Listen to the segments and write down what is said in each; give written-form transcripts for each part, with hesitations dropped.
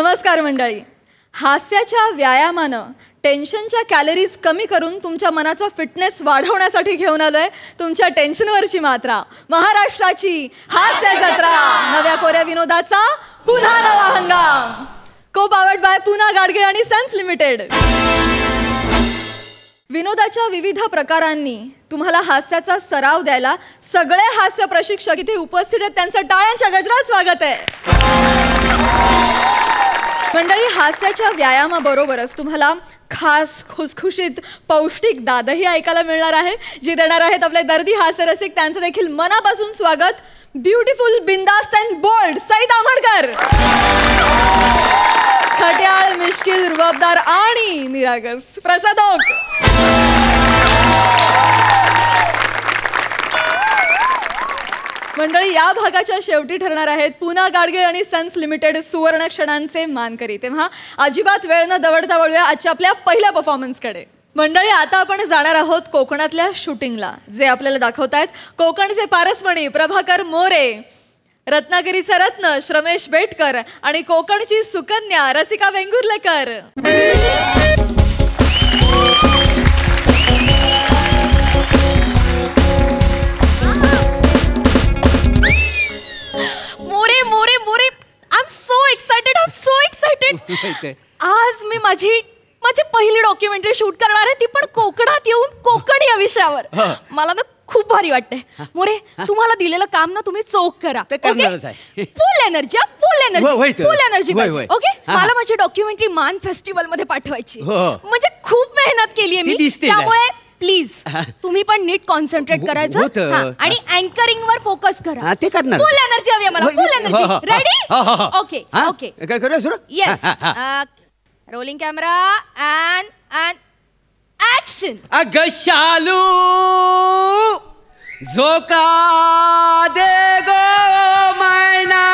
नमस्कार मंडळी. हास्याच्या व्यायामानं टेन्शनच्या कॅलरीज कमी करून तुमच्या मनाचा फिटनेस वाढवण्यासाठी घेऊन आलोय तुमच्या टेन्शनवरची मात्रा. महाराष्ट्राची हास्य जत्रा, नव्या कोऱ्या विनोदाचा पुन्हा नवा हंगाम. को पावर्ड बाय पुना गाडगीळ आणि सन्स लिमिटेड. विनोदाच्या विविध प्रकारांनी तुम्हाला हास्याचा सराव द्यायला सगळे हास्य प्रशिक्षक इथे उपस्थित आहेत. त्यांचं टाळ्यांच्या गजरात स्वागत आहे. मंडळी, हास्याच्या व्यायामाबरोबरच तुम्हाला खास खुसखुशीत पौष्टिक दादही ऐकायला मिळणार आहे, जी देणार आहेत आपले दर्दी हास्यरसिक. त्यांचं देखील मनापासून स्वागत. ब्युटिफुल, बिंदास्त अँड बोल्ड सईद आमोणकर. खट्याळ, मिश्किल, रुबाबदार आणि निरागस प्रसाद ओक. मंडळी, या भागाच्या शेवटी ठरणार आहेत पुना गाडगीळ आणि सन्स लिमिटेड सुवर्ण क्षणांचे मानकरी. तेव्हा अजिबात वेळ न दवडता वळूया आजच्या आपल्या पहिल्या परफॉर्मन्सकडे. मंडळी, आता आपण जाणार आहोत कोकणातल्या शूटिंगला, जे आपल्याला दाखवतायत कोकणचे पारसमणी प्रभाकर मोरे, रत्नागिरीचा रत्न श्रमेश बेटकर आणि कोकणची Sukanya Rasika Vengurlekar. More More More, I am so excited. आज मी माझी पहिली डॉक्युमेंटरी शूट करणार आहे, ती पण कोकणात येऊन कोकण या विषयावर. मला ना खूप भारी वाटतंय. मोरे, तुम्हाला दिलेलं काम ना तुम्ही चोख करा. फुल एनर्जी. ओके, मला माझी डॉक्युमेंटरी मान फेस्टिवल मध्ये पाठवायची. म्हणजे खूप मेहनत केली आहे मी, त्यामुळे प्लीज तुम्ही पण नीट कॉन्सन्ट्रेट करायचं आणि अँकरिंग वर फोकस करा. फुल एनर्जी हवी मला, फुल एनर्जी. रेडी? ओके ओके, काय करूया सुरू? Yes. Rolling camera and action. अग शालू झोका दे गो मैना,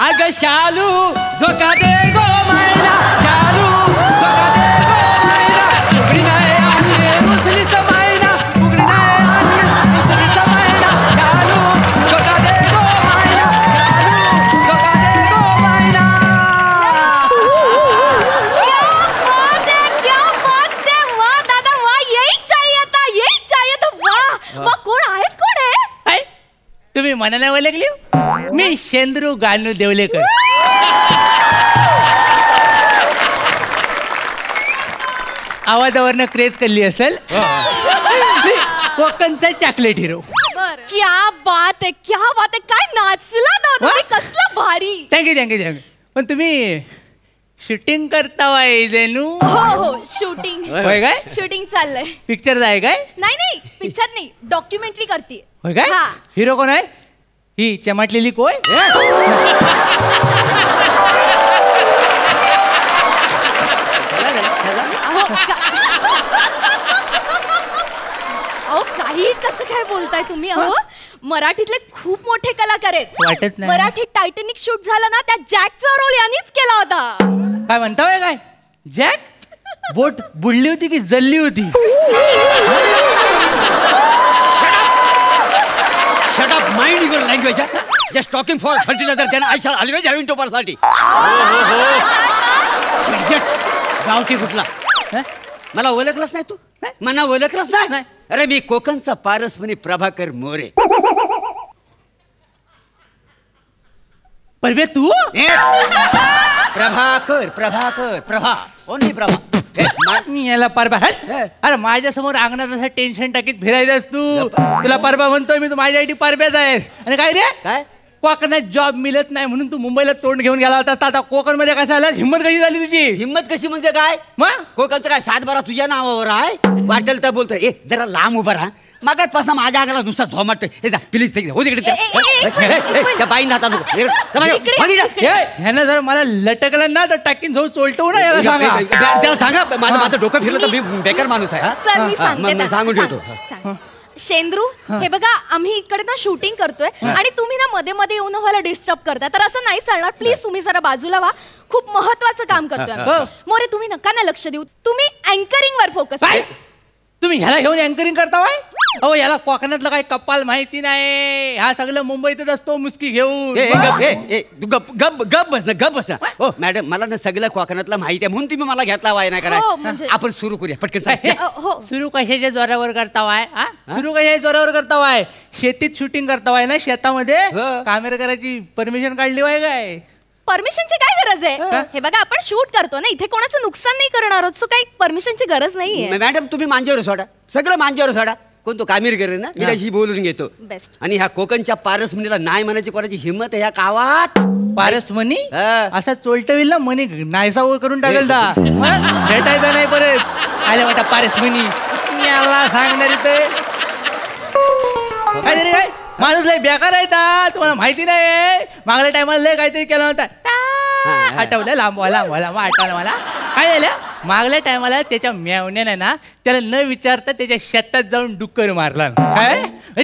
अग शालू झोका दे गो मैना, शालू झोका दे गो मैना, उघडी नाही आणली मुसलीच मैना, उघडी नाही आणली मुसलीच मैना, शालू झोका दे गो मैना, शालू झोका दे गो मैना. तुम्ही मनाला ओळखली? मी शेंद्रू गानू देवलेकर. आवाजावरनं क्रेज करली असेल. कोकणचा चॉकलेट हिरो. क्या बात आहे, क्या बात आहे. काय नाचला ना तुम्ही, कसलं भारी. थँक्यू. पण तुम्ही शूटिंग करता वाय जेनू? हो, शूटिंग. होय काय? शूटिंग चाललंय. पिक्चर आहे काय? नाही, पिक्चर नाही, डॉक्युमेंटरी करते. होय काय? हिरो कोण आहे? ही चमटलेली कोय? अहो, काही कसं काय बोलताय तुम्ही? अहो, मराठीतले खूप मोठे कलाकार आहेत. वाटत नाही. मराठीत टायटॅनिक शूट झाला ना, त्या जॅकचा रोल यांनीच केला होता. काय म्हणता काय? जॅक बोट बुडली होती की जल्ली होती? Shut up, mind your language. Just talking for fertilizer, then I shall always having to personality. गावठी कुठला? मला ओळखलंच नाही तू? मला ओळखलंच नाही? अरे मी कोकणचा पारसमणी प्रभाकर मोरे. परवे तू? प्रभा ओनली प्रभा. मी याला परबा. अरे माझ्या समोर अंगणात असं टेन्शन टाकीत फिरायचंस तू. तुला परबा म्हणतोय मी, तू माझ्यासाठी परब्याच आहेस. आणि काय रे, काय कोकणात जॉब मिळत नाही म्हणून तू मुंबईला तोंड घेऊन गेला होता. आता कोकण मध्ये कसं आलास? हिंमत कशी झाली तुझी? हिंमत कशी म्हणजे काय? मग कोकणचं काय 7-12 तुझ्या नावावर आहे? वाटेल तर बोलतोय. ए जरा लांब उभा राहा. मागातपासून माझ्या अंगाला नुसता झोमाटतोय. हे जा प्लीज हो तिकडे. त्या बाई नाता ह्यानं जर मला लटकलं ना तर टाकीन जाऊन चोलटवू ना. याला सांगा, त्याला सांगा माझं डोकं फिरलं तर मी बेकार माणूस आहे. सर, मी सांगते, सांगून ठेवतो. शेंद्रू, हे बघा, आम्ही इकडे ना शूटिंग करतोय आणि तुम्ही ना मध्ये मध्ये येऊन व्हायला डिस्टर्ब करताय, तर असं नाही चालणार. प्लीज तुम्ही जरा बाजूला व्हा. खूप महत्वाचं काम करतोय. मोरे, तुम्ही नका ना लक्ष देऊ. तुम्ही अँकरिंग वर फोकस करा. तुम्ही ह्याला घेऊन अँकरिंग करताय? अहो याला कोकणातलं काही कपाल माहिती नाही. हा सगळं मुंबईतच असतो मुस्की घेऊन. गप बस ना. हो मॅडम, मला ना सगळं कोकणातलं माहिती आहे म्हणून तुम्ही मला घेतला वाय नाही करा. आपण सुरू करूया पटकन. सुरू कशाच्या जोरावर करतावाय? सुरू कशाच्या जोरावर करतावाय? शेतीत शूटिंग करतावाय ना, शेतामध्ये कॅमेरा करायची परमिशन काढली वाय काय? परमिशनची काय गरज आहे? हे बघा, आपण शूट करतो ना, इथे कोणाचं नुकसान नाही करणार आहोत, सो काही परमिशनची गरज नाहीये. मॅडम तुम्ही मांजेवर सोडा, सगळं मांजेवर सोडा. कोण तो कामीर करे ना, मी त्याशी बोलून घेतो. बेस्ट. आणि ह्या कोकणच्या पारसमणीला नाही म्हणायची कोणाची हिंमत आहे ह्या गावात? पारसमणी असा चोलटविल ना मनी नायसावर करून टाकेल दा. भेटायचा नाही परत. आले म्हणता पारसमणी, याला सांगणार इथे काय माणूस लय बेकार आहे ता, तुम्हाला माहिती नाही. मागल्या टायमाला लय काहीतरी केलं होता, आठवलं लांबवा आठवलं मला. काय झालं मागल्या टायमाला त्याच्या मेवण्याने ना त्याला न विचारता त्याच्या शेतात जाऊन डुक्कर मारला. काय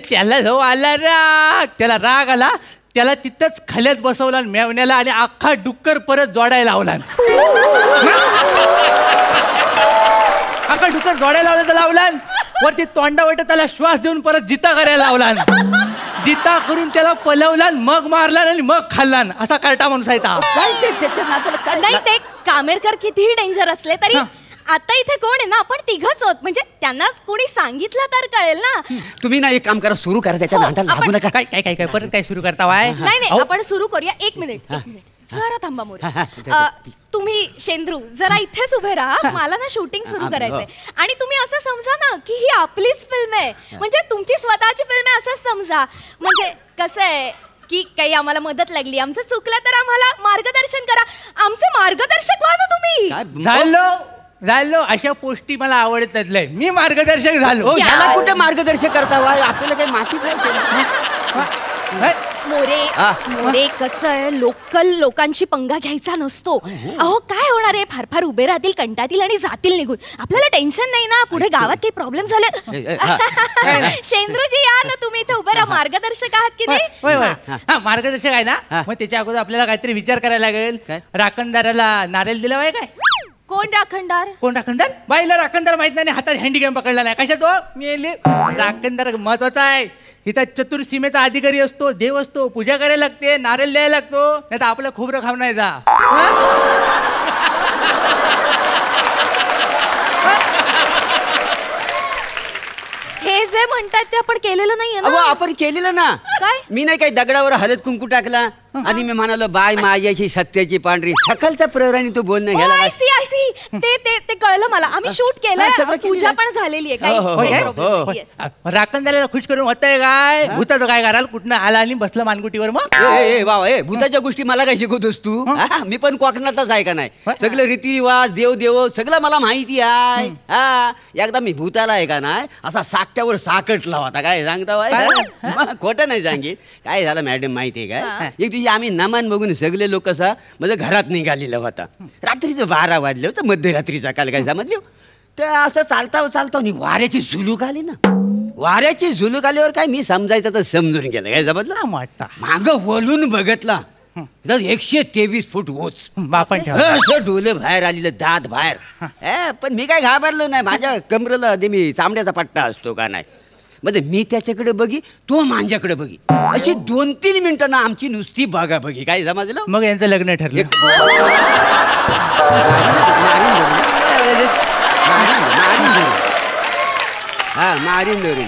त्याला जो आला राग, त्याला राग आला, त्याला तिथंच खाल्यात बसवला मेवण्याला आणि अख्खा डुक्कर परत जोडायला लावला. अख्खा डुक्कर जोडायला लावला वरती तोंडावट त्याला श्वास देऊन परत जिता करायला लावला. जिता करून त्याला पलवला, मग मारला आणि मग खाल्ला. असा कार्टा माणूस आहे. नाही, ते कामेरकर कितीही डेंजर असले तरी आता इथे कोण आहे ना, आपण तिघच आहोत. म्हणजे त्यांना कोणी सांगितलं तर कळेल ना. तुम्ही ना एक काम करा, सुरू करा त्याच्या नादाला लागू नका. काय काय काय परत काय सुरू करता वाय? नाही, आपण सुरू करूया. एक मिनिट जरा थांबा मोरे. तुम्ही शेंद्रू जरा इथेच उभे राहा. मला ना शूटिंग सुरू करायचंय. आणि तुम्ही असं समजा ना की ही आपलीच फिल्म आहे, म्हणजे तुमची स्वतःची फिल्म आहे असंच समजा. म्हणजे कसं आहे की काही आम्हाला मदत लागली, आमचं चुकलं तर आम्हाला मार्गदर्शन करा. आमचे मार्गदर्शक व्हा ना तुम्ही. झालो अशा पोस्टी मला आवडतात लय. मी मार्गदर्शक झालो. याला कुठे मार्गदर्शक करता वाय? आपल्याला काही माती मोरे कसं आहे, लोकल लोकांची पंगा घ्यायचा नसतो. अहो काय होणार आहे, फार फार उभे राहतील, कंटातील आणि जातील निघून. आपल्याला टेन्शन नाही ना, पुढे गावात काही प्रॉब्लेम झाले. शेंद्रूजी या ना तुम्ही इथे उभे राहा. मार्गदर्शक आहात की नाही? मार्गदर्शक आहे ना. मग त्याच्या अगोदर आपल्याला काहीतरी विचार करायला लागेल. राखणदाराला नारळ दिला पाहिजे काय? कोण राखणदार? कोण राखणदार? बाईला राखणदार माहित नाही, हातात हँडीकॅम पकडला नाही. कशा तो मी राखणदार महत्वाचा आहे. इथं चतुर्सीमेचा अधिकारी असतो, देव असतो, पूजा करायला लागते, नारळ द्यायला लागतो, नाही तर आपलं खोबरं खाऊ नाही जा. हे जे म्हणतात ते आपण केलेलं नाहीये ना. आपण केलेलं ना. काय? मी नाही काही दगडावर हळद कुंकू टाकला आणि मी म्हणालो बाय माझ्याशी सत्याची पांढरी. सकाळचा प्रहराने तू बोलणं घ्यायला. ते कळलं मला. आम्ही शूट केलं, पूजा पण झालेली आहे. राखणदाराला खुश करून होतंय काय? भूताचं काय कराल? कुठनं आला आणि बसलं मानगुटीवर. मग बाबा भूताच्या गोष्टी मला काय शिकवतोस तू? मी पण कोकणातच आहे का नाही? सगळं रीतिरिवाज देव सगळं मला माहिती आहे. एकदा मी भूताला आहे का नाही असा साकट्यावर साकटला होता. काय सांगता खोटं नाही सांगेल. काय झालं मॅडम माहितीये काय? एक दिवशी आम्ही नमान बघून सगळे लोक असा म्हणजे घरात निघालेला होता. रात्रीचं 12 वाजले होतं, मध्यरात्रीचा काल काय समजलं. तर असं चालता वाऱ्याची झुलूक आली ना. वाऱ्याची झुलूक आल्यावर काय मी समजायचं तर समजून गेलं. काय समजलं? माग वळून बघतला 123 फूट ओच. असं डोलं बाहेर आलेलं, दात बाहेर. पण मी काय घाबरलो नाही. माझ्या कमरेला मी चामड्याचा पट्टा असतो का नाही. म्हणजे मी त्याच्याकडे बघी, तो माझ्याकडे बघी, अशी 2-3 मिनिटं ना आमची नुसती बघा बघी. काय समजलं? मग यांचं लग्न ठरलं. मारीन धरून.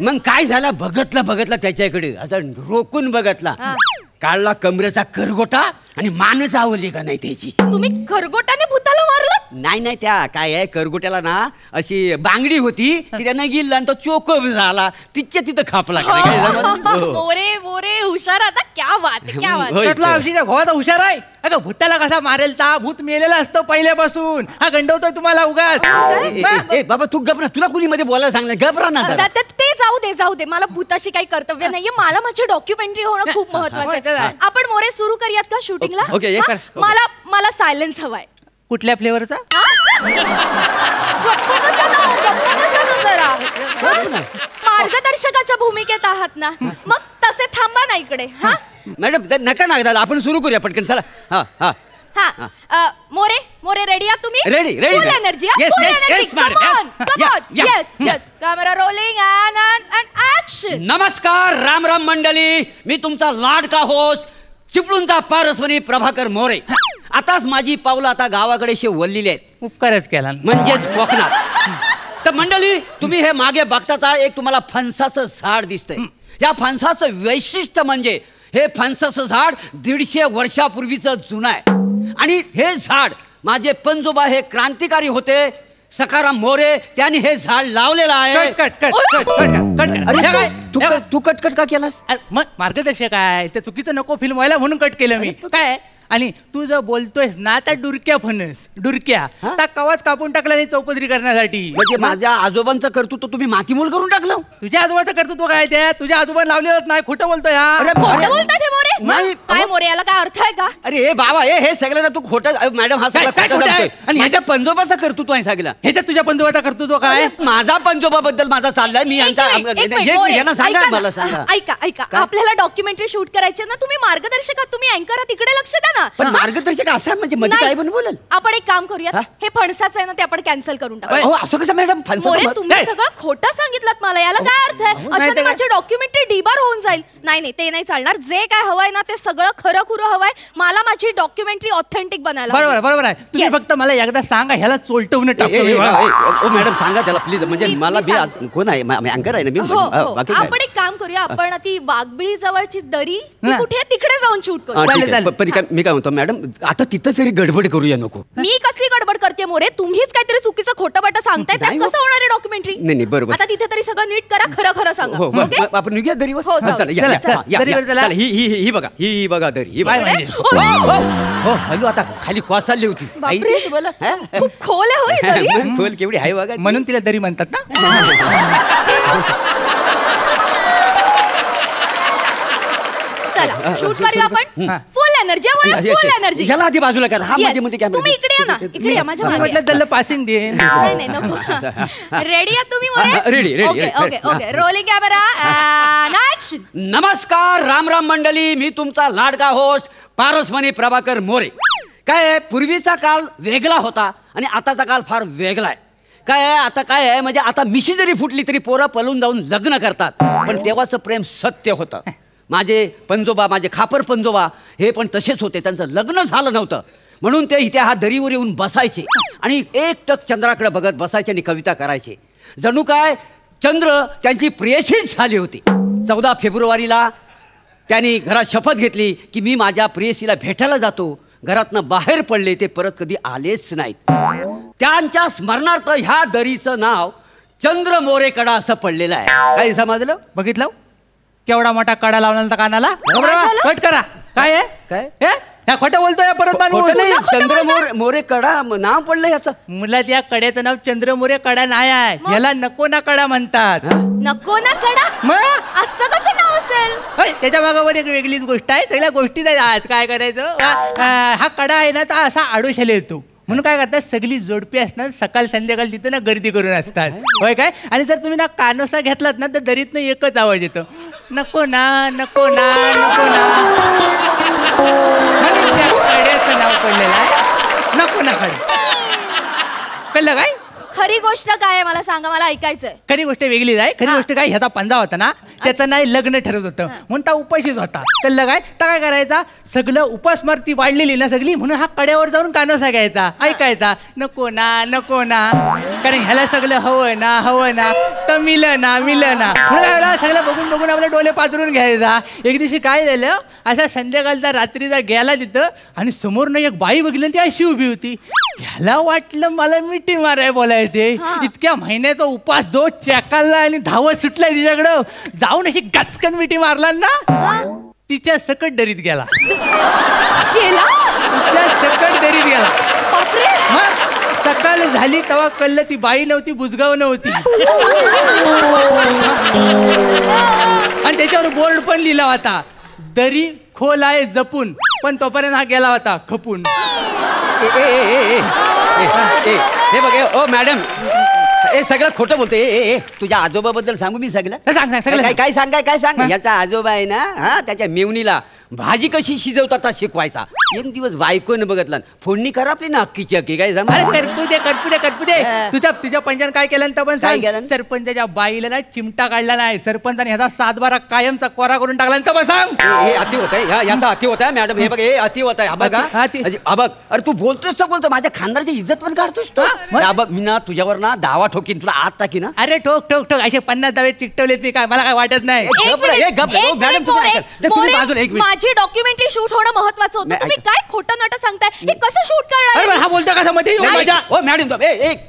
मग काय झालं, बघतला त्याच्याकडे असं रोखून बघतला. काढला कमरेचा करगोटा आणि मानच आवडली का नाही त्याची. तुम्ही खरगोटाने भूताला मारलं? नाही, त्या काय आहे करगोट्याला ना अशी बांगडी होती की त्यानं गिल्ला आणि तो चोकप झाला. तिच्या तिथं खापला. मोरे हुशार. आता क्या बात. घोवाचा हुशार आहे. अगं भूताला कसा मारेल ता? भूत मेलेला असतं पहिल्यापासून. हा गंडवतोय तुम्हाला उगाच. बाबा तू गपरा, तुला कुणी मध्ये बोलायला सांगलं? गपरा ना. ते जाऊ दे. मला भूताशी काही कर्तव्य नाहीये. मला माझी डॉक्युमेंटरी होणं खूप महत्वाचं आहे. आपण मोरे सुरू करूयात का शूटिंगला? मला सायलेन्स हवाय. कुठल्या फ्लेवरचा? मार्गदर्शकाच्या भूमिकेत आहात ना, मग तसे थांबा ना इकडे. मॅडम नका ना, आपण सुरू करूया पटकन. चला. हा मोरे मोरे रेडी आहात तुम्ही? Ready ready. Full energy. Yes camera rolling and action. नमस्कार राम राम मंडळी, मी तुमचा लाडका होस्ट चिपळूणचा पारसमणी प्रभाकर मोरे. आताच माझी पावलं आता गावाकडे वळलेली आहेत, उपकारच केला म्हणजेच कोकणात. तर मंडळी तुम्ही हे मागे बघताचा एक तुम्हाला फणसाचं झाड दिसतंय. या फणसाचं वैशिष्ट्य म्हणजे हे फणसाचं झाड 150 वर्षापूर्वीचं जुनं आहे. आणि हे झाड माझे पंजोबा हे क्रांतिकारी होते सखाराम मोरे, त्यांनी हे झाड लावलेलं आहे. Cut cut cut cut cut cut. तू कटकट का केलास? मग मार्गदर्शक आहे ते, चुकीचं नको फिल्म व्हायला म्हणून कट केलं मी. काय आणि तू जर बोलतोयस ना त्या डुरक्या फणस डुरक्या त्या कवाच कापून टाकला नाही चौपदरी करण्यासाठी. म्हणजे माझ्या आजोबांचं कर्तृत्व तुम्ही मातीमोल करून टाकलं. तुझ्या आजोबाचं कर्तृत्व काय ते? तुझ्या आजोबा लावलेलंच नाही, खोटं बोलतोय यार. खोटं बोलताय ते मोरे? नाही. काय मोरे, याला काय अर्थ आहे का? अरे हे बाबा हे सगळ्यांना तू खोटं. मॅडम हा सगळा काय खोटं खोटं आहे? सांगतोय. आणि माझ्या पंजोबाचं कर्तृत्व आहे सगळं. ह्याच्यात तुझ्या पंजोबाचा कर्तृत्व काय? माझा पंजोबा बद्दल माझा चाललाय. मी यांचा यांना सांगा, मला सांगा. ऐका ऐका, आपल्याला डॉक्युमेंटरी शूट करायची ना, तुम्ही मार्गदर्शक आहात, तुम्ही अँकर आहात, तिकडे लक्ष द्या ना. पण मार्गदर्शक असं म्हणजे मध्ये काय पण बोलेल. आपण एक काम करूया, हे फणसाचं आहे ना ते आपण कॅन्सल करून टाकू. असं कसं मॅडम? मोरे तुम्ही सगळं खोटं सांगितलं मला, याला काय अर्थ आहे? अशाने माझी डॉक्युमेंटरी डिबार होऊन जाईल. नाही नाही, ते नाही चालणार. जे काय हवंय ना ते सगळं खरं खुरं हवंय. मला माझी डॉक्युमेंट्री ऑथेंटिक बनायला. बरोबर बरोबर आहे. तुम्ही फक्त मला एकदा सांगा, ह्याला चोलटवून टाकतो. मॅडम सांगा त्याला प्लीज. म्हणजे मला कोण आहे? अँकर आहे ना मी. आपण एक काम करूया, आपण ती वाघबिळी जवळची दरी कुठे तिकडे जाऊन शूट करू. मी काय म्हणतो मॅडम, आता तिथं तरी गडबड करूया नको. मी कसली गडबड करते मोरे? तुम्हीच काहीतरी चुकीचं खोटं बट सांगताय. त्यात कसं होणार आहे डॉक्युमेंटरी? नाही बरोबर. आता तिथे तरी सगळं नीट करा, खरं खरं सांगा. हो आपण निघूया दरीवर. ही बघा, ही बघा दरी. हो हॅलो, आता खाली कोसळली होती. खूप खोल आहे. खोल केवढी आहे बघा, म्हणून तिला दरी म्हणतात ना. चला शूट करूया आपण. फुल एनर्जी, फुल एनर्जी. ह्याला आधी बाजूला करा. हा मध्ये काय तुम्ही इकडे या ना, इकडे या माझ्या मागे. म्हटलं त्याला पासिंग दे. नाही नाही नको. रेडी आहात तुम्ही More? Ready. Okay rolling camera action. नमस्कार राम राम मंडळी, मी तुमचा लाडका होस्ट पारसमणी प्रभाकर मोरे. काय आहे, पूर्वीचा काळ वेगळा होता आणि आताचा काळ फार वेगळा आहे. काय आहे आता, काय आहे म्हणजे आता मिशी जरी फुटली तरी पोरं पळून जाऊन लग्न करतात. पण तेव्हाचं प्रेम सत्य होतं. माझे पंजोबा, माझे खापर पंजोबा हे पण तसेच होते. त्यांचं लग्न झालं नव्हतं म्हणून ते इथे हा दरीवर येऊन बसायचे आणि एकटक चंद्राकडे बघत बसायचे आणि कविता करायचे. जणू काय चंद्र त्यांची प्रेयसीच झाली होती. 14 फेब्रुवारीला त्यांनी घरात शपथ घेतली की मी माझ्या प्रेयसीला भेटायला जातो. घरातनं बाहेर पडले, ते परत कधी आलेच नाहीत. त्यांच्या स्मरणार्थ ह्या दरीचं नाव चंद्र मोरे कडा असं पडलेलं आहे. काही समजलं? बघितलं केवढा मोठा कडा लावला कानाला. कट करा. काय आहे काय? ह्या खोटं बोलतोय परत माणूस. चंद्र मोरे कडा नाव पडलं याचं. मुलात या कड्याचं नाव चंद्र मोरे कडा नाही आहे, याला नको ना कडा म्हणतात. नको ना कडा? मग असं कसं नाव असेल? त्याच्या मागावर एक वेगळीच गोष्ट आहे. सगळ्या गोष्टीच आहे. आज काय करायचं, हा कडा आहे ना असा आडोशाला येतो म्हणून काय करतात, सगळी जोडपी असतात सकाळ संध्याकाळ तिथे ना गर्दी करून असतात. होय काय? आणि जर तुम्ही ना कानोसा घेतलात ना तर दरीतनं एकच आवाज येतो, नको ना नको ना नको ना. म्हणून त्या कड्याचं नाव पडलेलं आहे नको ना कडा. कळलं काय? खरी गोष्ट काय आहे मला सांगा, मला ऐकायचंय. खरी गोष्ट वेगळीच आहे. खरी गोष्ट काय, ह्याचा पंजा होता ना, त्याचं नाही लग्न ठरत होतं म्हणून त्या उपाशीच होता. कळलं काय? तर काय करायचा, सगळं उपासमार्ती वाढलेली ना सगळी, म्हणून हा कड्यावर जाऊन कानोसा घ्यायचा, ऐकायचा नको ना नको ना. कारण ह्याला सगळं हवं ना हवं ना, तर मिलं ना म्हणून सगळं बघून बघून आपले डोळे पाजरून घ्यायचा. एक दिवशी काय झालं, असा संध्याकाळचा रात्रीचा गेला तिथं आणि समोरनं एक बाई बघितली, ती अशी उभी होती. ह्याला वाटलं मला मिठी माराय बोलायचे. इतक्या महिन्याचा उपास जो चेकालला आणि धावत सुटलाय तिच्याकडं, जाऊन अशी गचकन मिठी मारला ना, तिच्या सकट दरीत गेला. तिच्या सकट दरीत गेला. मग सकाळ झाली तेव्हा कळलं ती बाई नव्हती, बुजगाव नव्हती. आणि त्याच्यावर बोर्ड पण लिहिला होता, दरी खोल आहे जपून, पण तोपर्यंत हा गेला होता खपून. हे बघ ओ मॅडम, हे सगळं खोटं बोलते. ए तुझ्या आजोबाबद्दल सांगू मी सगळं. सांग सगळं काय सांग. याचा आजोबा आहे ना, हा, त्याच्या मेवणीला भाजी कशी शिजवतात शिकवायचा. एक दिवस बायकोनं बघितला, फोडणी करा आपली ना अक्कीची अक्की. काय सांग. अरे करपू दे. तुझ्या पंचायत काय केलं तर पण सांग. सरपंचाच्या बाईला ना चिमटा काढला नाही, सरपंचाने ह्याचा 7-12 कायमचा कोरा करून टाकला तर पण सांग. हे अति होत आहे, याचा अति होत आहे मॅडम. हे बघ, हे अति होत आहे. बघ अरे तू बोलतोस तर बोलतो, माझ्या खानदाराची इज्जत पण काढतोस तो. बघ मी ना तुझ्यावर ना दावा ठोकीन, तुला आत टाकी ना. अरे ठोक असे 50 दावे चिकटवलेत मी, काय मला काय वाटत नाही. माझी डॉक्युमेंटरी शूट होणं महत्वाचं होतं. तुम्ही काय खोटं नाटक सांगताय? हे कसं शूट करणार? हा बोलतो कसं मध्ये. मॅडम तू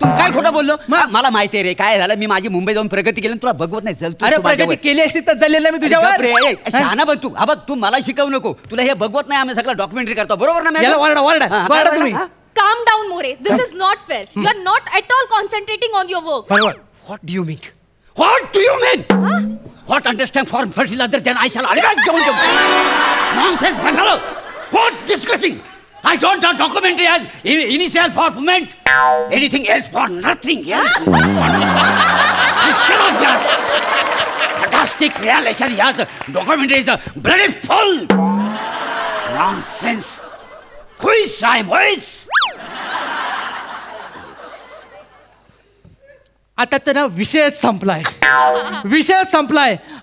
काय खोटं बोललो? मला माहिती आहे रे काय झालं. मी माझी मुंबई जाऊन प्रगती केली, तुला बघवत नाही. चल अरे प्रगती केली असती तर चाललेलं मी तुझ्यावर. शहाणा बघ तू. तू मला शिकवू नको, तुला हे बघवत नाही. आम्ही सगळं डॉक्युमेंटरी करतो, बरोबर ना मॅडम? वारडा तुम्ही. Calm down, More. This is not fair. You are not at all concentrating on your work. What do you mean? What do you mean? What understand foreign fertilizer then I shall arrest you. Nonsense, my fellow. What discussing? I don't have documentary as initial for movement. Anything else for nothing else. Shut up, yaar. Fantastic realization, yaar. Documentary is bloody full. Nonsense. Quiz time, quiz. आता तर विषयच संपलाय.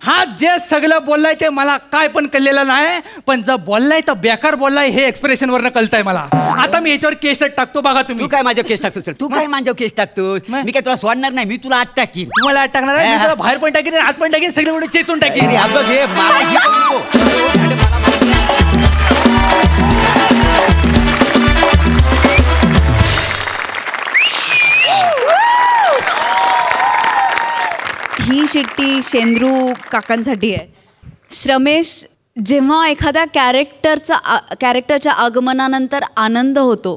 हा जे सगळं बोललाय ते मला काय पण कळलेलं नाही, पण जर बोललाय तर बेकार बोललाय हे एक्सप्रेशन वरनं कळतंय मला. आता मी याच्यावर केसच टाकतो. बघा तुम्ही. तू काय माझ्यावर केस टाकतो? तू काय माझ्यावर केस टाकतोस? मी काय तुला सोडणार नाही. मी तुला आत टाकीन. तुम्हाला आत टाकणार आहे, तुला बाहेर पण टाकीन, आत पण टाकीन, सगळे मिळून चेचून टाकीन. बघ हे ही शिट्टी शेंद्रू काकांसाठी आहे. श्रमेश, जेव्हा एखाद्या कॅरेक्टरच्या आगमनानंतर आनंद होतो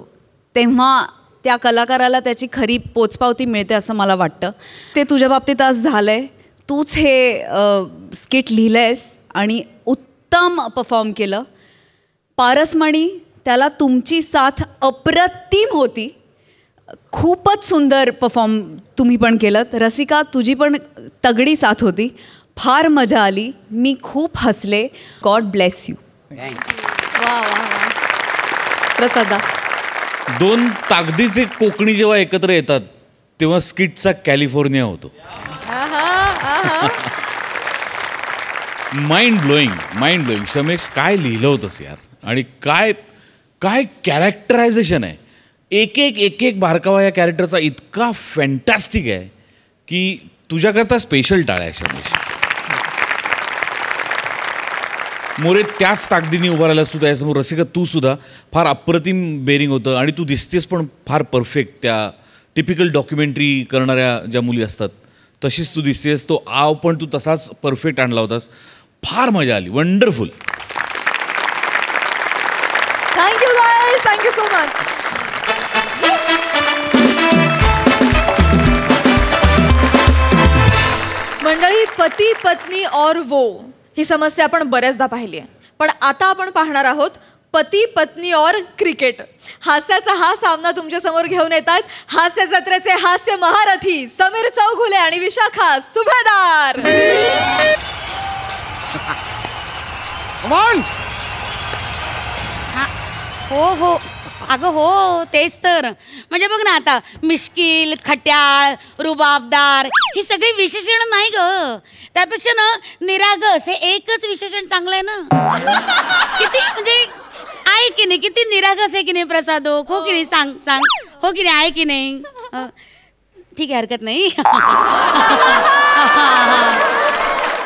तेव्हा त्या कलाकाराला त्याची खरी पोचपावती मिळते असं मला वाटतं. ते तुझ्या बाबतीत आज झालं आहे. तूच हे स्किट लिहिलं आहेस आणि उत्तम परफॉर्म केलं. पारसमणी, त्याला तुमची साथ अप्रतिम होती. खूपच सुंदर परफॉर्म तुम्ही पण केलं. रसिका, तुझी पण तगडी साथ होती. फार मजा आली. मी खूप हसले. God bless you. प्रसादा, 2 ताकदीचे कोकणी जेव्हा एकत्र येतात तेव्हा स्किटचा कॅलिफोर्निया होतो. Mind blowing. शमेश, काय लिहिलं होतंस यार. आणि काय कॅरेक्टरायझेशन आहे. एक बारकावा या कॅरेक्टरचा इतका फॅन्टॅस्टिक आहे की तुझ्याकरता स्पेशल टाळ आहे शमेश. मोरे, त्याच ताकदीने उभा राहिलास तू त्यासमोर. रसिका, तू सुद्धा फार अप्रतिम बेरिंग होतं आणि तू दिसतेस पण फार परफेक्ट. त्या टिपिकल डॉक्युमेंटरी करणाऱ्या ज्या मुली असतात तशीच तू दिसतेस. तो आव पण तू तसाच परफेक्ट आणला होतास. फार मजा आली. Wonderful. Thank you guys, thank you so much. मंडळी, पती पत्नी और वो ही समस्या आपण बऱ्याचदा पाहिली आहे, पण आता आपण पाहणार आहोत पती पत्नी और क्रिकेट. हास्याचा हा सामना तुमच्या समोर घेऊन येतात हास्य जत्रेचे हास्य महारथी समीर चौघुले आणि विशाखा सुभेदार. हो अगं हो, तेच तर. म्हणजे बघ ना, आता मिश्किल, खट्याळ, रुबाबदार ही सगळी विशेषण नाही ग. त्यापेक्षा ना निरागस हे एकच विशेषण चांगलं आहे ना. किती म्हणजे आहे की नाही, किती निरागस आहे की नाही प्रसादो. हो की नाही, सांग हो की नाही, आहे की नाही. ठीक आहे, हरकत नाही.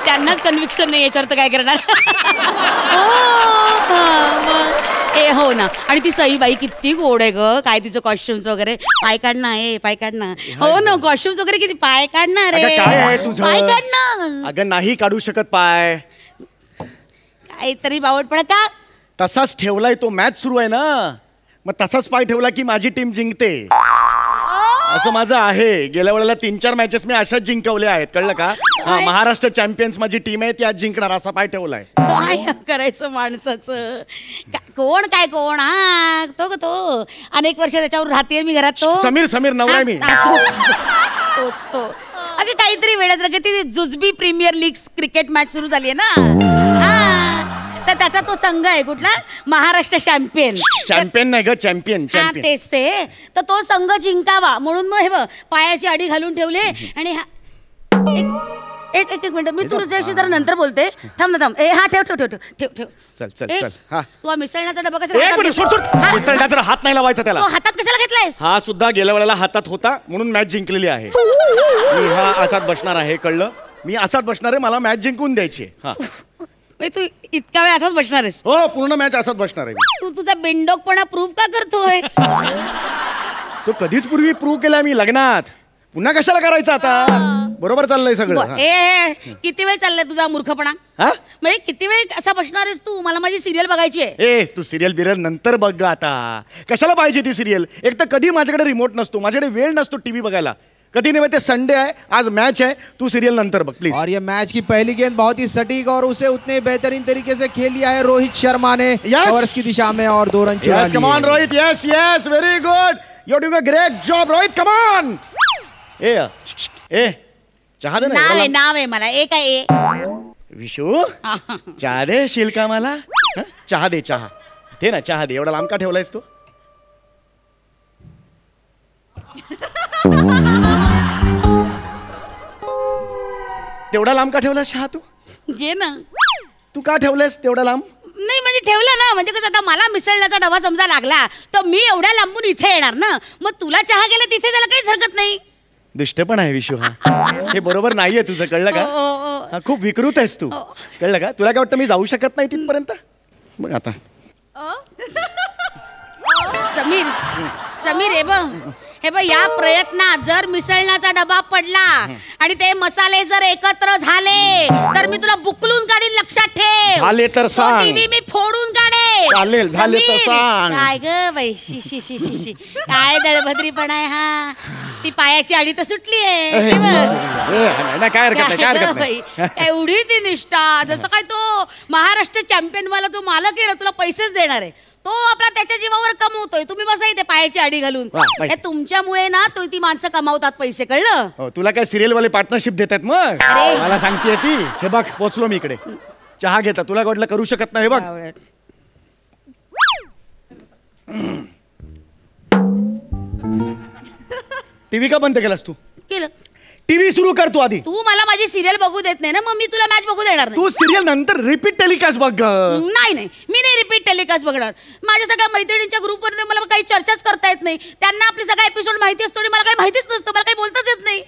त्यांनाच कन्व्हिक्शन नाही याच्यावर तर काय करणार. हो ना. आणि ती सईबाई किती गोड आहे ग. काय तिचं कॉस्ट्युम्स वगैरे. पाय काढणं आहे, पाय काढणं. हो ना, कॉस्ट्युम्स वगैरे किती. पाय काढणार आहे, काय आहे तुझं. पाय काढणं. अगं नाही काढू शकत पाय. काहीतरी बावटपणा का. तसाच ठेवलाय तो. मॅच सुरू आहे ना, मग तसाच पाय ठेवला की माझी टीम जिंकते. असं माझं आहे. गेल्या वेळेला 3-4 मॅचेस मी अशाच जिंकवल्या आहेत, कळलं का? महाराष्ट्र चॅम्पियन्स माझी टीम आहे, ती आज जिंकणार असा पाय ठेवलाय. काय करायचं माणसाचं? कोण काय कोण? हा तो अनेक वर्ष त्याच्यावर राहते मी घरात. तो समीर नवरा मी. तोच तो. अगं काहीतरी वेळात ती जुजबी प्रीमियर लीग क्रिकेट मॅच सुरू झाली आहे ना, तर त्याचा तो संघ आहे कुठला, महाराष्ट्र चॅम्पियन नाही ग, चॅम्पियन. तेच ते. तर तो संघ जिंकावा म्हणून मग हे बघ पायाची अडी घालून ठेवले. आणि एक मिनिट, मी तुझ्याशी जरा नंतर बोलते. थांब. हा ठेव. चल. तू मिसळण्याचा डबा मिसळण्याचा हात नाही लावायचा त्याला. हातात कशाला घेतलायस? हा सुद्धा गेल्या वेळेला हातात होता म्हणून मॅच जिंकलेली आहे. मी हा असाच बसणार आहे, कळलं? मी असाच बसणार आहे, मला मॅच जिंकून द्यायची. तू इतका वेळ असाच बसणार आहेस? हो, पूर्ण मॅच असाच बसणार आहे. तू तुझा बिनडोकपणा प्रूव्ह का करतोय? तो कधीच पूर्वी प्रूव्ह केला मी लग्नात, पुन्हा कशाला करायचं आता? बरोबर चाललंय सगळं. किती वेळ चाललाय तुझा मूर्खपणा? म्हणजे किती वेळ असा बसणार आहेस तू? मला माझी सिरियल बघायची आहे. तू सिरियल बिरियल नंतर बघ आता. कशाला पाहिजे ती सिरियल? एक तर कधी माझ्याकडे रिमोट नसतो, माझ्याकडे वेळ नसतो टीव्ही बघायला. कधी नहीं, ते संडे है, आज मैच है, तू सीरियल नंतर बघ प्लीज. और ये मैच की पहली गेंद बहुत ही सटीक और उसे उतने बेहतरीन तरीके से खेल लिया है रोहित शर्मा ने कवर्स की दिशा में और 2 रन चुरा लिए. Come on Rohit, yes very good, you are doing a great job Rohit, come on. ए चहा दे ना. नाव आहे मला. एक आहे विशू, चहा दे शिल्का मला. चहा दे ना, चहा दे. एवढा लांब का ठेवलायस तू? तेवढा लांब का ठेवलास चहा तू? घे ना. तू का ठेवलास तेवढा लांब? नाही म्हणजे ठेवला ना, म्हणजे कसं आता मला मिसळण्याचा डबा समजा लागला तर मी एवढ्या लांबून इथे येणार ना, मग तुला चहा गेला तिथे जायला काहीच हरकत नाही. दुष्ट पण आहे विशू हा. हे बरोबर नाहीये तुझं, कळलं का? खूप विकृत आहेस तू, कळलं का? तुला काय वाटतं मी जाऊ शकत नाही तिथपर्यंत? मग आता समीर हे बघ या प्रयत्नात जर मिसळण्याचा डबा पडला आणि ते मसाले जर एकत्र झाले तर मी तुला बुकलून काढीन, लक्षात ठेव. झाले तर सांग. टीव्ही मी फोडून काढेन. झाले तर सांग. काय ग बाई, शी काय दळभद्रीपणा आहे हा. ती पायाची आडी तर सुटली आहे. काय हरकत नाही. एवढी ती निष्ठा, जसं काय तो महाराष्ट्र चॅम्पियन वाला तो मालक आहे ना, तुला पैसेच देणार आहे. तो आपला त्याच्या जीवावर कमवतोय, तुम्ही बसा इथे पायाची आडी घालून. हे तुमच्यामुळे ना तो ती माणसं कमावतात पैसे, कळलं? तुला काय सिरियल वाले पार्टनरशिप देतात मग? मला सांगते ती. हे बघ पोचलो मी इकडे, चहा घेता. तुला वाटलं करू शकत नाही? हे बघ टीव्ही का बंद केलास तू? केलं. टीव्ही सुरू कर तू आधी. तू मला माझी सिरियल बघू देत नाही ना, मग मी तुला मॅच बघू देणार नाही. तू सिरियल नंतर रिपीट टेलिकास्ट बघ. नाही मी नाही रिपीट टेलिकास्ट बघणार. माझ्या सगळ्या मैत्रिणींच्या ग्रुपवर मला काही चर्चाच करता येत नाही. त्यांना आपली सगळा एपिसोड माहिती असतो आणि मला काही माहितीच नसतं, मला काही बोलताच येत नाही.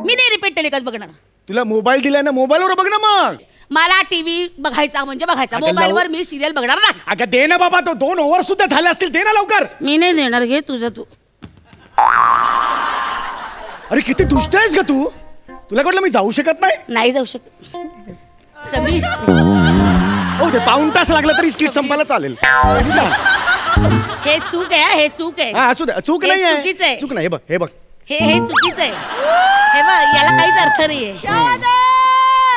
मी नाही रिपीट टेलिकास्ट बघणार. तुला मोबाईल दिलाय ना, मोबाईलवर बघ ना. मग मला टीव्ही बघायचा म्हणजे बघायचा, मोबाईलवर मी सिरियल बघणार नाही. अगं दे ना बाबा, तो 2 ओव्हर सुद्धा झाले असतील, दे ना लवकर. मी नाही देणार, घे तुझं तू. अरे किती दुष्ट आहेस ग तू. तुला वाटलं मी जाऊ शकत नाही? नाही जाऊ शकत समीर. हो दे, पाऊण तास लागला तरी स्किट संपायला चालेल. हे चूक आहे, हे चूक आहे. असू दे, चूक नाही आहे. चुकीचं आहे. चूक नाही. हे बघ हे चुकीचं आहे. हे बघ याला काहीच अर्थ नाहीये.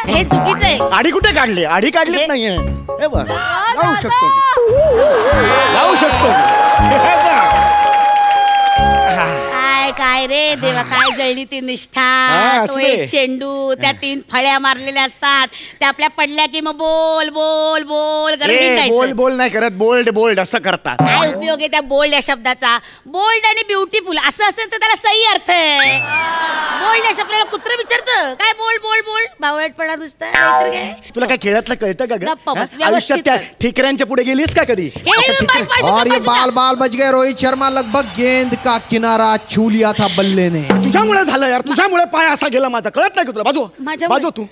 हे चुकीचं आहे. आडी कुठे काढली? आडी काढलीच नाहीये. हे बघ जाऊ शकतो, जाऊ शकतो. काय रे देवा, काय जळली ती निष्ठा. तो एक चेंडू, त्या 3 फळ्या मारलेल्या असतात, त्या आपल्या पडल्या की मग बोल बोल बोल बोल नाही करत, बोल्ड असं करतात. काय उपयोग आहे त्या बोल्ड या शब्दाचा? बोल्ड आणि ब्युटिफुल असं असेल तर त्याला सही अर्थ आहे. बोल्ड या शब्दाला कुत्र विचारतं काय? बोल बोल बोल बावळटपणा नुसता. तुला काय खेळातलं कळतं का ग? आयुष्यात त्या ठिकऱ्यांच्या पुढे गेलीस का कधी? और ये बाल बच गए. रोहित शर्मा लगभग गेंद का किनारा छू लिया था बल्ले ने. तुझ्यामुळे झालं यार, तुझ्यामुळे पाय असा गेला माझा. कळत नाही का तुला? बाजू तू.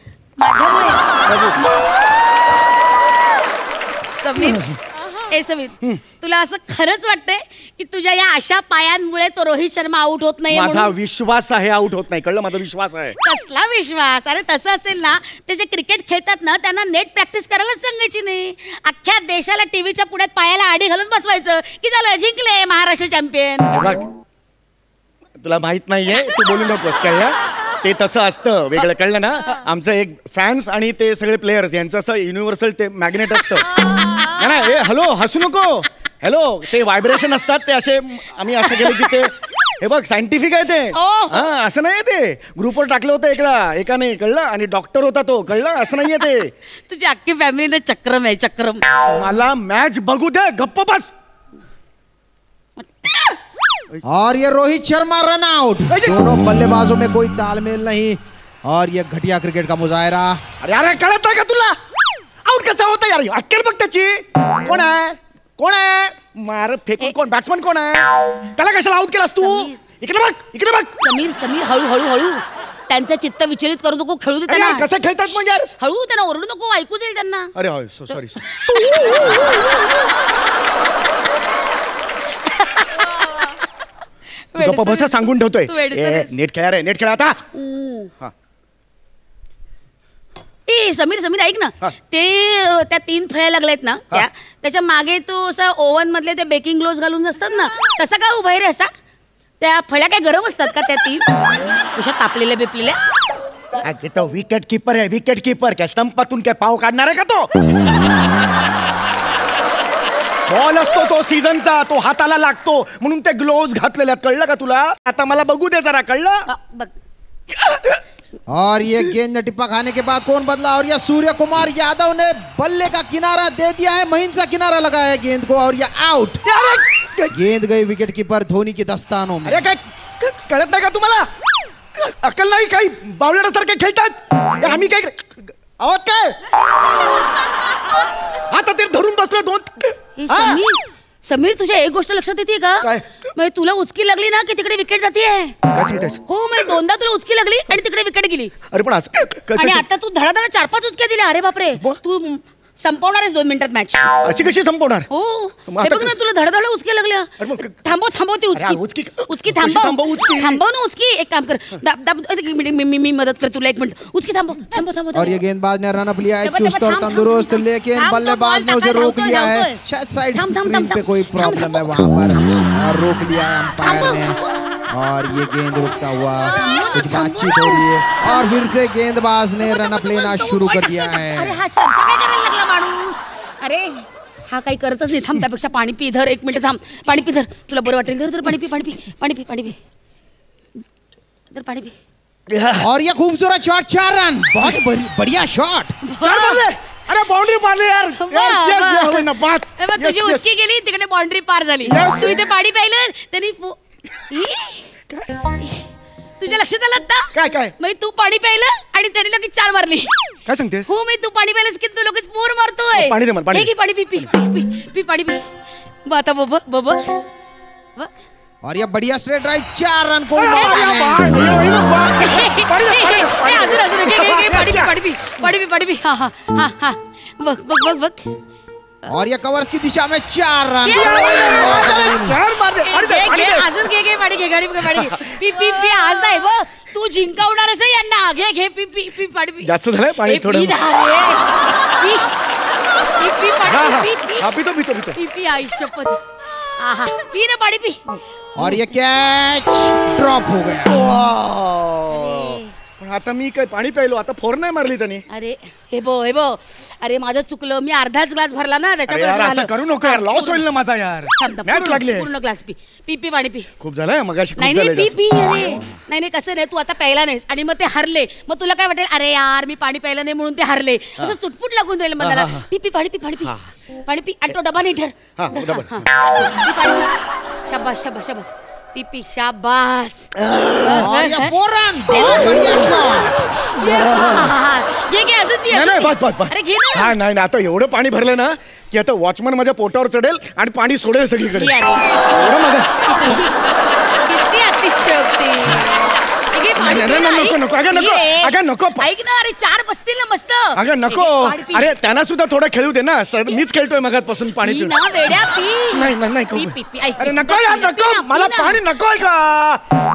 समीर तुला असं खरंच वाटतंय की तुझ्या या अशा पायांमुळे तो रोहित शर्मा आउट होत नाही? माझा विश्वास आहे आउट होत नाही, कळलं? माझा विश्वास आहे. कसला विश्वास? अरे तसं असेल ना, ते जे क्रिकेट खेळतात ना त्यांना नेट प्रॅक्टिस करायलाच सांगायची नाही. अख्ख्या देशाला टीव्हीच्या पुढ्यात पायाला आडी घालून बसवायचं की झालं जिंकले महाराष्ट्र चॅम्पियन. तुला माहित नाहीये तू बोलू नकोस काय ते तसं असतं वेगळं कळलं ना आमचं एक फॅन्स आणि ते सगळे प्लेयर्स यांचं असं युनिव्हर्सल ते मॅग्नेट असतं ना ए हॅलो हसू नको हॅलो ते व्हायब्रेशन असतात ते असे आम्ही असं केलं की ते हे बघ सायंटिफिक आहे ते हा असं नाहीये ते ग्रुपवर टाकलं होतं एकाने कळलं आणि डॉक्टर होता तो कळलं असं नाहीये ते तुझी अख्खी फॅमिली चक्रम आहे चक्रम मला मॅच बघू दे गप्प बस और ये रोहित शर्मा रन आउट दोनों बल्लेबाजों में कोई तालमेल नहीं और ये घटिया क्रिकेट का मुजाहरा अरे अरे कळत आहे का तुला आउट कसा होता यार अक्कल बघ त्याची कोण आहे मार फेकून कोण बॅट्समन कोण आहे त्याला कशाला आउट केलास तू इकडे बघ समीर हळू त्यांचं चित्त विचलित करू नको खेळू दे त्यांना कसं खेळतात मग यार हळू त्यांना ओरडू नको ऐकू जाईल त्यांना अरे सॉरी गप्प बसा सांगून ठेवतोय नेट खेळा आता समीर ऐक ना ते त्या 3 फळ्या लागल्यात ना त्याच्या मागे तो असा ओव्हन मधले ते बेकिंग ग्लोव्स घालून असतात ना तसा का उभा रे असा त्या फळ्या काय गरम असतात का त्या 3 कशा तापलेल्या बेपलेल्या तो विकेट कीपर काय स्टंपातून काय पाव काढणार आहे का तो बॉल असतो तो सीझनचा तो हाताला लागतो म्हणून ते ग्लोव्स घातलेले कळलं का तुला आता मला बघू दे जरा कळलं बघ और ये गेंद टिप्पा खाने के बाद कौन बदला और ये सूर्य कुमार यादव ने बल्ले का किनारा दे दिया है महीन सा किनारा लगाया है गेंद को और ये आउट गेंद गई विकेट कीपर धोनी की दस्तानों में काय कळत नाही का तुम्हाला अक्कल नाही काही बावळ्यासारखे खेळतात आम्ही काय आवाज काय आता ते धरून बसलो 2 समीर तुझ्या एक गोष्ट लक्षात येते का म्हणजे तुला उचकी लागली ना की तिकडे विकेट जाते हो म्हणजे 2दा तुला उचकी लागली आणि तिकडे विकेट गेली अरे पण आणि आता तू धडाधडा 4-5 उचक्या दिल्या अरे बापरे तू संपवणार 2 मिनिटात मॅच अशी कशी संपवणार हो हे बघ ना तुला धडाधडा उचक्या लागल्या थांबव ती उचकी थांबव ना उचकी एक काम कर मी मदत कर तुला 1 मिनिट उचकी थांबव और ये गेंदबाज ने रन अप लिया है चुस्त और तंदुरुस्त लेकिन बल्लेबाज ने उसे रोक लिया है शायद साइड स्क्रीन पे कोई प्रॉब्लम है वहां पर और रोक लिया है अंपायर ने और ये गेंद रुकता हुआ कुछ बातचीत हो रही है और फिर से गेंदबाज ने रन अप लेना शुरू कर दिया है अरे हा चर्चा काय करायला लागला माणूस अरे हा काही करतच नाही थांब त्यापेक्षा पाणी पी धर 1 मिनिट थांब पाणी पी धर तुला बरं वाटेल धर पाणी पी धर पाणी पी और ये खूबसूरत शॉट 4 रन बहुत बढ़िया शॉट अरे बाउंड्री मारली यार तुझी उचकी गेली तिकडे बाउंड्री पार झाली तू इथे पाणी प्यायलं त्यांनी तुझ्या लक्षात आलं आता काय म्हणजे तू पाणी प्यायलं आणि त्याने लगेच 4 मारली काय सांगतेस हो मी तू पाणी प्यायलास की तू लगेच 4 मारतोय पाणी दे मला पाणी पी पाणी पी आता बाबा और ये बढ़िया स्ट्रेट ड्राइव 4 रन को पाणी पी हाँ बघ और ये कवर्स की दिशा में 4 रन अजून घे पाणी पी आज नाही बघ तू जिंकवणार आहेस यांना घे पी पाणी जास्त झालंय पाणी थोडं पी आयुष्यपत पी ना पाणी पी और ये कैच ड्रॉप हो गया पण आता मी काय पाणी प्यायलो आता 4 नाही मारली त्यांनी अरे हे बो अरे माझं चुकलं मी अर्धाच ग्लास भरला ना त्याच्यामुळे असं करू नको यार लॉस होईल ना माझा यार मॅच लागली पूर्ण ग्लास पी पाणी पी खूप झालंय मगाशी नाही पी अरे नाही कसं नाही तू आता प्यायला नाहीस आणि मग ते हरले मग तुला काय वाटेल अरे यार मी पाणी प्यायलं नाही म्हणून ते हरले असं चुटपुट लागून राहिलं मला पी पाणी पी आणि तो डबा नाही ठर शाबास पी शाबास और ये 4 रन बहुत बढ़िया शॉट घे असं पी अरे घे ना नाही आता एवढं पाणी भरलं ना की आता वॉचमन माझ्या पोटावर चढेल आणि पाणी सोडेल सगळीकडे एवढं माझं किती अतिशयोक्ती नको ऐक ना अरे 4 बसतील ना मस्त अगं नको अरे त्यांना सुद्धा थोडं खेळू दे ना मीच खेळतोय मगापासून पाणी नाही अरे नको यार नको मला पाणी नकोय का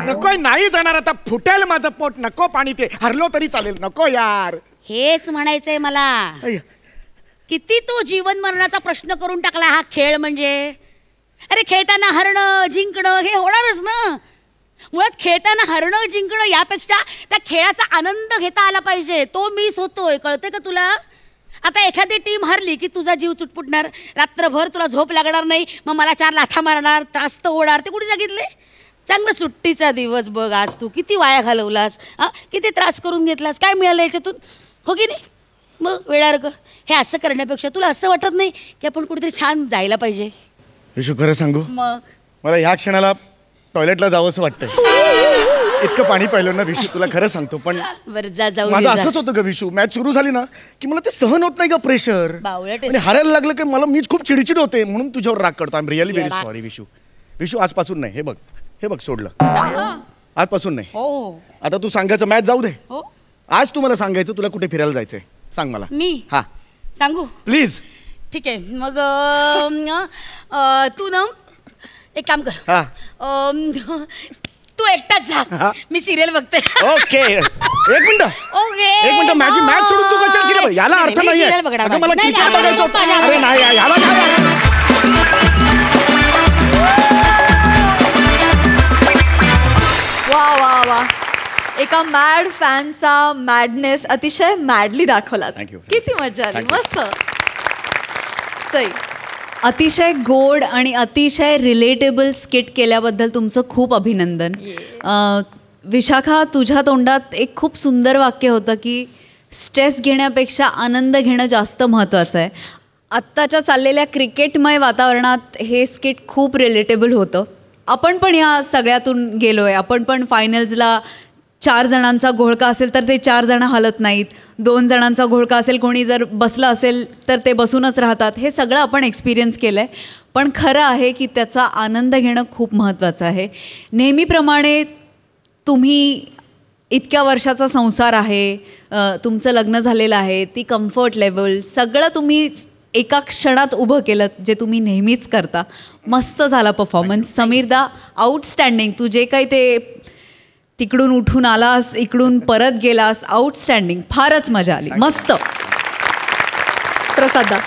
नकोय नाही जाणार आता फुटेल माझं पोट नको पाणी ते हरलो तरी चालेल नको यार हेच म्हणायचंय मला किती तू जीवन मरणाचा प्रश्न करून टाकला हा खेळ म्हणजे अरे खेळताना हरणं जिंकणं हे होणारच ना मुळात खेळताना हरणं जिंकणं यापेक्षा त्या खेळाचा आनंद घेता आला पाहिजे. तो मिस होतोय, कळते का तुला? आता एखादी टीम हरली की तुझा जीव चुटपुटणार, रात्रभर तुला झोप लागणार नाही, मग मला 4 लाथा मारणार, त्रास्त ओढणार. ते कुठे सांगितले? चांगलं सुट्टीचा दिवस बघ आज तू किती वाया घालवलास, किती त्रास करून घेतलास, काय मिळालं याच्यातून, हो की नाही? मग वेळार्ग हे असं करण्यापेक्षा तुला असं वाटत नाही की आपण कुठेतरी छान जायला पाहिजे? विशू खरं सांगू, मग मला ह्या क्षणाला टॉयलेटला जावं असं वाटतंय. इतकं पाणी पाहिलं ना विशू, तुला खरं सांगतो. पण बरं जा, जाऊ माझं असंच होतं ग विशू, मॅच सुरू झाली ना की मला ते सहन होत नाही ग प्रेशर, आणि हारायला लागलं की मला मीच खूप चिडचिड होते, म्हणून तुझ्यावर राग करतो. I am really very sorry Vishu. Vishu आजपासून नाही, हे बघ सोडलं, आजपासून नाही. आता तू सांगायचं मॅच जाऊ दे, आज तू मला सांगायचं तुला कुठे फिरायला जायचंय, सांग मला. मी हा सांगू? प्लीज. ठीक आहे, मग तू ना एक काम कर, तू एकटाच जा, मी सिरियल बघते. ओके, एक मिनिट माझी मॅच सोडून तू कशाला सिरियल? याला अर्थ नाहीये. अगं मला क्रिकेट बघायचं होतं. अरे नाही, याला वा वा वा, एका मॅड फॅनचा मॅडनेस अतिशय मॅडली दाखवला. किती मजा आली, मस्त. सई, अतिशय गोड आणि अतिशय रिलेटेबल स्किट केल्याबद्दल तुमचं खूप अभिनंदन. विशाखा, तुझ्या तोंडात एक खूप सुंदर वाक्य होतं की स्ट्रेस घेण्यापेक्षा आनंद घेणं जास्त महत्त्वाचं आहे. आत्ताच्या चाललेल्या क्रिकेटमय वातावरणात हे स्किट खूप रिलेटेबल होतं. आपण पण ह्या सगळ्यातून गेलो आहे. आपण पण फायनल्सला 4 जणांचा घोळका असेल तर ते 4 जण हलत नाहीत, 2 जणांचा घोळका असेल, कोणी जर बसलं असेल तर ते बसूनच राहतात. हे सगळं आपण एक्सपिरियन्स केलं आहे. पण खरं आहे की त्याचा आनंद घेणं खूप महत्त्वाचं आहे. नेहमीप्रमाणे तुम्ही इतक्या वर्षाचा संसार आहे, तुमचं लग्न झालेलं आहे, ती कम्फर्ट लेवल सगळं तुम्ही एका क्षणात उभं केलं, जे तुम्ही नेहमीच करता. मस्त झाला परफॉर्मन्स. समीरदा, आउटस्टँडिंग. तू जे काही ते तिकडून उठून आलास, इकडून परत गेलास, आउटस्टँडिंग. फारच मजा आली, मस्त. प्रसादा,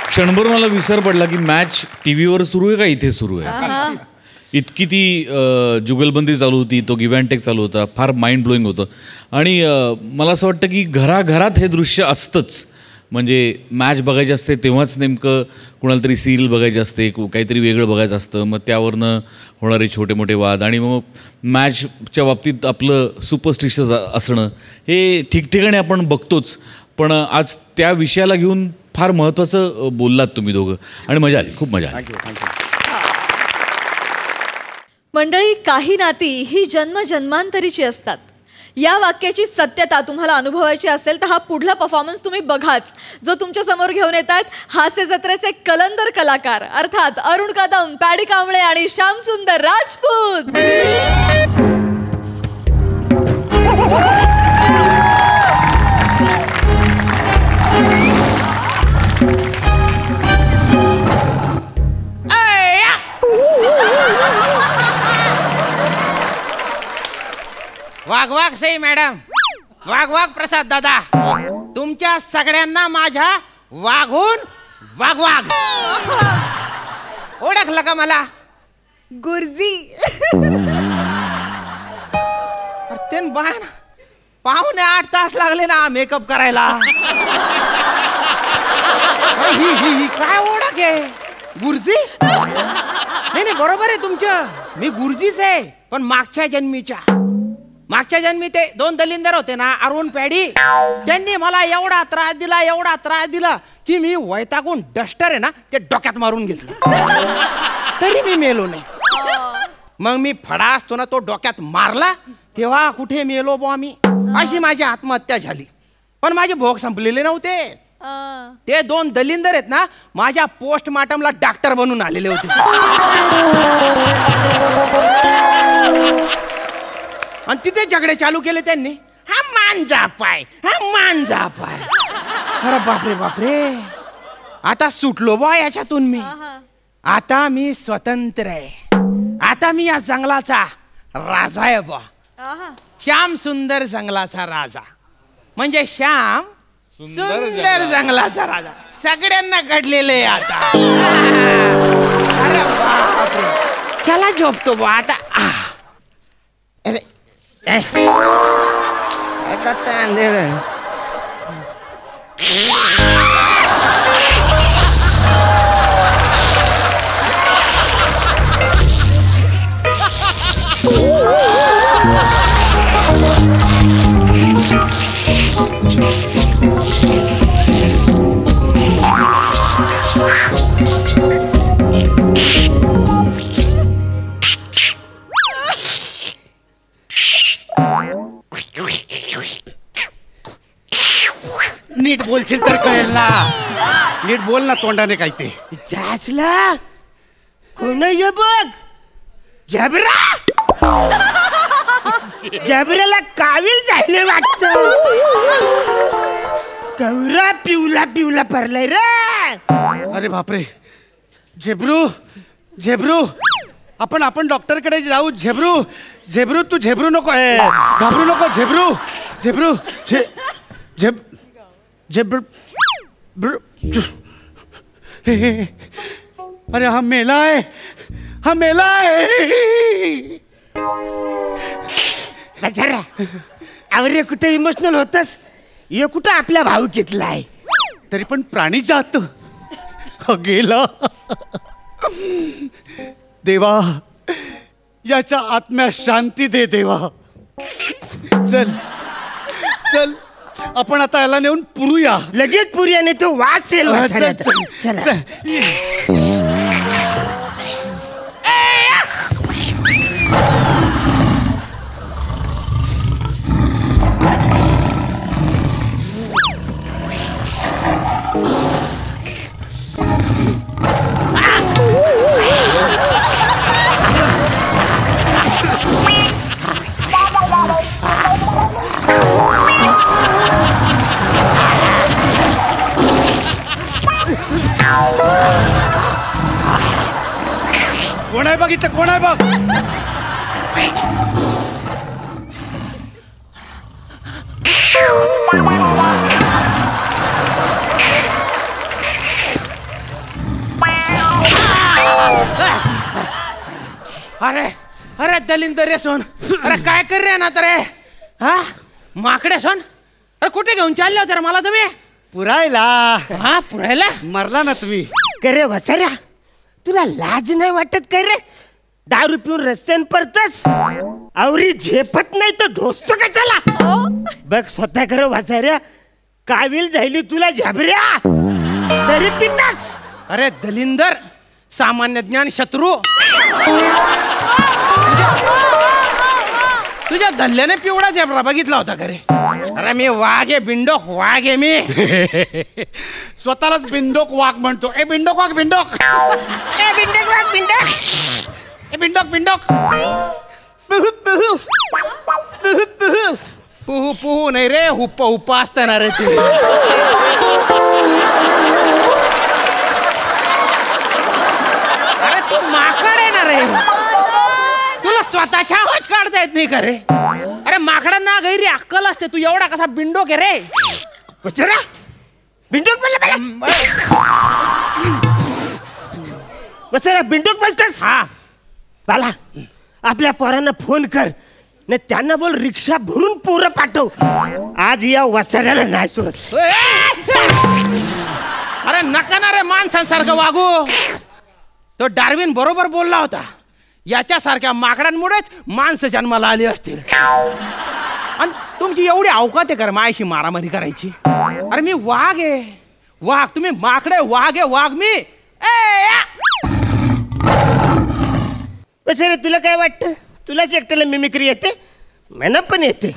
क्षणभर मला विसर पडला की मॅच टीव्हीवर सुरू आहे का इथे सुरू आहे. इतकी ती जुगलबंदी चालू होती, तो गिव्ह अँड टेक चालू होता, फार माइंड ब्लोईंग होतं. आणि मला असं वाटतं की घराघरात हे दृश्य असतंच. म्हणजे मॅच बघायची असते तेव्हाच नेमकं कुणाला तरी सिरियल बघायची असते, काहीतरी वेगळं बघायचं असतं, मग त्यावरनं होणारे छोटे मोठे वाद, आणि मग मॅचच्या बाबतीत आपलं सुपरस्टिशियस असणं हे ठिकठिकाणी आपण बघतोच. पण आज त्या विषयाला घेऊन फार महत्त्वाचं बोललात तुम्ही दोघं, आणि मजा आली, खूप मजा आली. मंडळी, काही नाती ही जन्मजन्मांतरीची असतात. या वाक्याची सत्यता तुम्हाला अनुभवायची असेल तर हा पुढला परफॉर्मन्स तुम्ही बघाच, जो तुमच्या समोर घेऊन येतात हास्य जत्रेचे कलंदर कलाकार, अर्थात अरुण कदम, पॅडी कांबळे आणि श्यामसुंदर राजपूत. वाघ वाघ सई मॅडम, वाघ वाघ प्रसाद दादा, तुमच्या सगळ्यांना माझ्या वाघून वाघ वाघ. ओळखलं का मला? गुरुजी. ते बाय 7:45 तास लागले ना मेकअप करायला. ही काय ओळख आहे? गुरुजी? नाही बरोबर आहे तुमचं, मी गुरुजीच आहे, पण मागच्या जन्मी ते 2 दलिंदर होते ना, अरुण पॅडी, त्यांनी मला एवढा त्रास दिला की मी वैतागून डस्टर आहे ना ते डोक्यात मारून घेतलं, तरी मी मेलो नाही. मग मी फडा असतो ना तो डोक्यात मारला तेव्हा कुठे मेलो बुवा मी, अशी माझी आत्महत्या झाली. पण माझे भोग संपलेले नव्हते. ते 2 दलिंदर आहेत ना माझ्या पोस्टमार्टमला डॉक्टर बनून आलेले होते. आणि तिथे झगडे चालू केले त्यांनी. हा मांजा पाय. अरे बापरे, आता सुटलो बा याच्यातून मी. आता मी स्वतंत्र आहे. आता मी या जंगलाचा राजा आहे बा. श्याम सुंदर जंगलाचा राजा, म्हणजे श्याम सुंदर जंगलाचा राजा. सगळ्यांना घडलेलं आहे आता. अरे बापरे, चला झोपतो बा आता. नीट बोलशील तर कळेल ना. नीट बोल ना तोंडाने काय ते. जासला कोण आहे बघ. झबरा झबऱ्याला कावील जायले वाटत. कवरा पिवला पिवला पडलाय रे. अरे बापरे. झेब्रू झेब्रू आपण डॉक्टरकडे जाऊ. झेब्रू झेब्रू तू झेब्रू नको आहे. घाबरू नको. झेब्रू झेब्रू झेब झेब्रू. अरे हा मेला आहे. हा मेला आहे. अरे कुठे इमोशनल होतस. ये कुठं आपल्या भाऊ घेतलाय. तरी पण प्राणी जात गेला. देवा याच्या आत्म्यास शांती दे देवा. चल चल आपण आता याला नेऊन पुरूया. लगेच पुरूया नाही तो वास येईल. चला कोण आहे बघ इथं. कोण आहे बघ. अरे अरे दलिंदर रे सोन. अरे काय कर रे ना तर हा माकडे सोन. अरे कुठे घेऊन चालले होते रे मला तुम्ही. पुरायला. हा पुरायला मरला ना तुम्ही. करे वसाऱ्या तुला लाज नाही वाटत काय रे. दारू पिऊन रस्त्यान परतस. आवरी झेपत नाही तर ढोसतो का चला. बघ स्वतः खरं वसाऱ्या कावील जायली तुला झबऱ्या तरी पितास. अरे दलिंदर सामान्य ज्ञान शत्रू. तुझ्या धल्ल्याने पिवळा झेबरा बघितला होता का रे. अरे मी वाघ आहे. बिंडोक वाघ आहे मी. स्वतःलाच बिंडोक वाघ म्हणतो. ए बिंडोक वाघ. बिंडोक ए बिंडोक वाघ. बिंडोक ए बिंडोक. बिंडोक पुहू पुहू पुहू पुहू पुहू पुहू नाही रे. हुप्पा हुप्पा असताना रे ते. अरे तू माकड आहे ना रे. तुला स्वतःच्या आवाज काढता येत नाही का रे. अरे माकडांना गैरी अक्कल असते. तू एवढा कसा बिंडोक आहे रे. बचरा बिंडोक बोलला. बचरा बिंडोक बोलतस. हा बाला आपल्या पोरांना फोन कर. नाही त्यांना बोल रिक्षा भरून पोरं पाठव. आज या वसाऱ्याला नाही सोडत. अरे नका ना रे माणसांसारखं वागू. तो डार्विन बरोबर बोलला होता. याच्यासारख्या माकडांमुळेच माणसं जन्माला आली असतील. आणि तुमची एवढी अवकात आहे कर मायाशी मारामारी करायची. अरे मी वाघ आहे. वाघ. तुम्ही माकडे. वाघ आहे. वाघ मी. रे तुला काय वाटतं. तुलाच एकट्याला मिमिक्री येते. मला पण येते.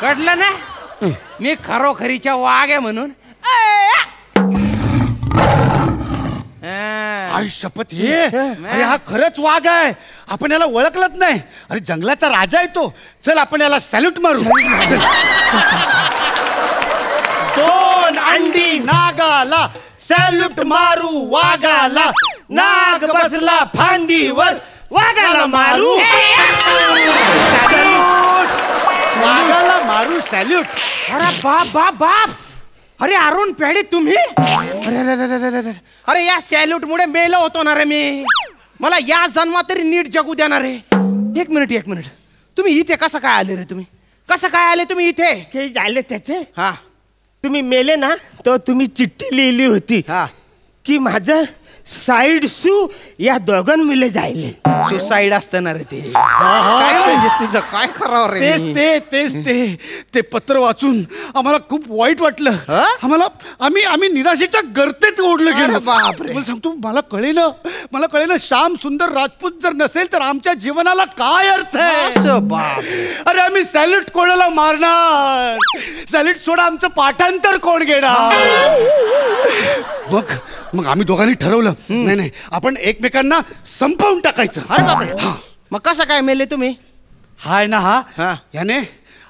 कळलं ना मी खरोखरीच्या वाघ आहे म्हणून. आई शपथ. हे अरे हा खरंच वाघ आहे. आपण याला ओळखलंच नाही. अरे जंगलाचा राजा आहे तो. चल आपण याला सॅल्यूट मारू. दोन अंडी नागाला सॅल्यूट मारू वाघाला. नाग बसला फांदीवर वाघाला मारू. वाघाला मारू सॅल्यूट. अरे बाप बाप बाप. अरे अरुण पेढे तुम्ही. अरे अरे या सॅल्यूट मुळे मेलो होतो ना रे मी. मला या जन्मात तरी नीट जगू देणार रे. एक मिनिट तुम्ही इथे कसं काय आले रे? कसं काय आले तुम्ही इथे? ते झाले त्याचे. हा तुम्ही मेले ना तर तुम्ही चिठ्ठी लिहिली होती की माझं साईड सू या दोघांमुळे जायले. सुसाईड असतं ना रे ते. काय म्हणजे तुझं काय करावं रे? ते पत्र वाचून आम्हाला खूप वाईट वाटलं. आम्ही निराशेच्या गर्तेत ओढलं गेलो. बापरे. मला सांगतो, मला कळेलं श्याम सुंदर राजपूत जर नसेल तर आमच्या जीवनाला काय अर्थ आहे. अरे आम्ही सॅल्यूट कोणाला मारणार? सॅल्यूट सोडा आमचं पाठांतर कोण घेणार? मग आम्ही दोघांनी ठरवलं, नाही आपण एकमेकांना संपवून टाकायचं. अरे बापरे. मग कसं काय मेले तुम्ही? हाय ना हा याने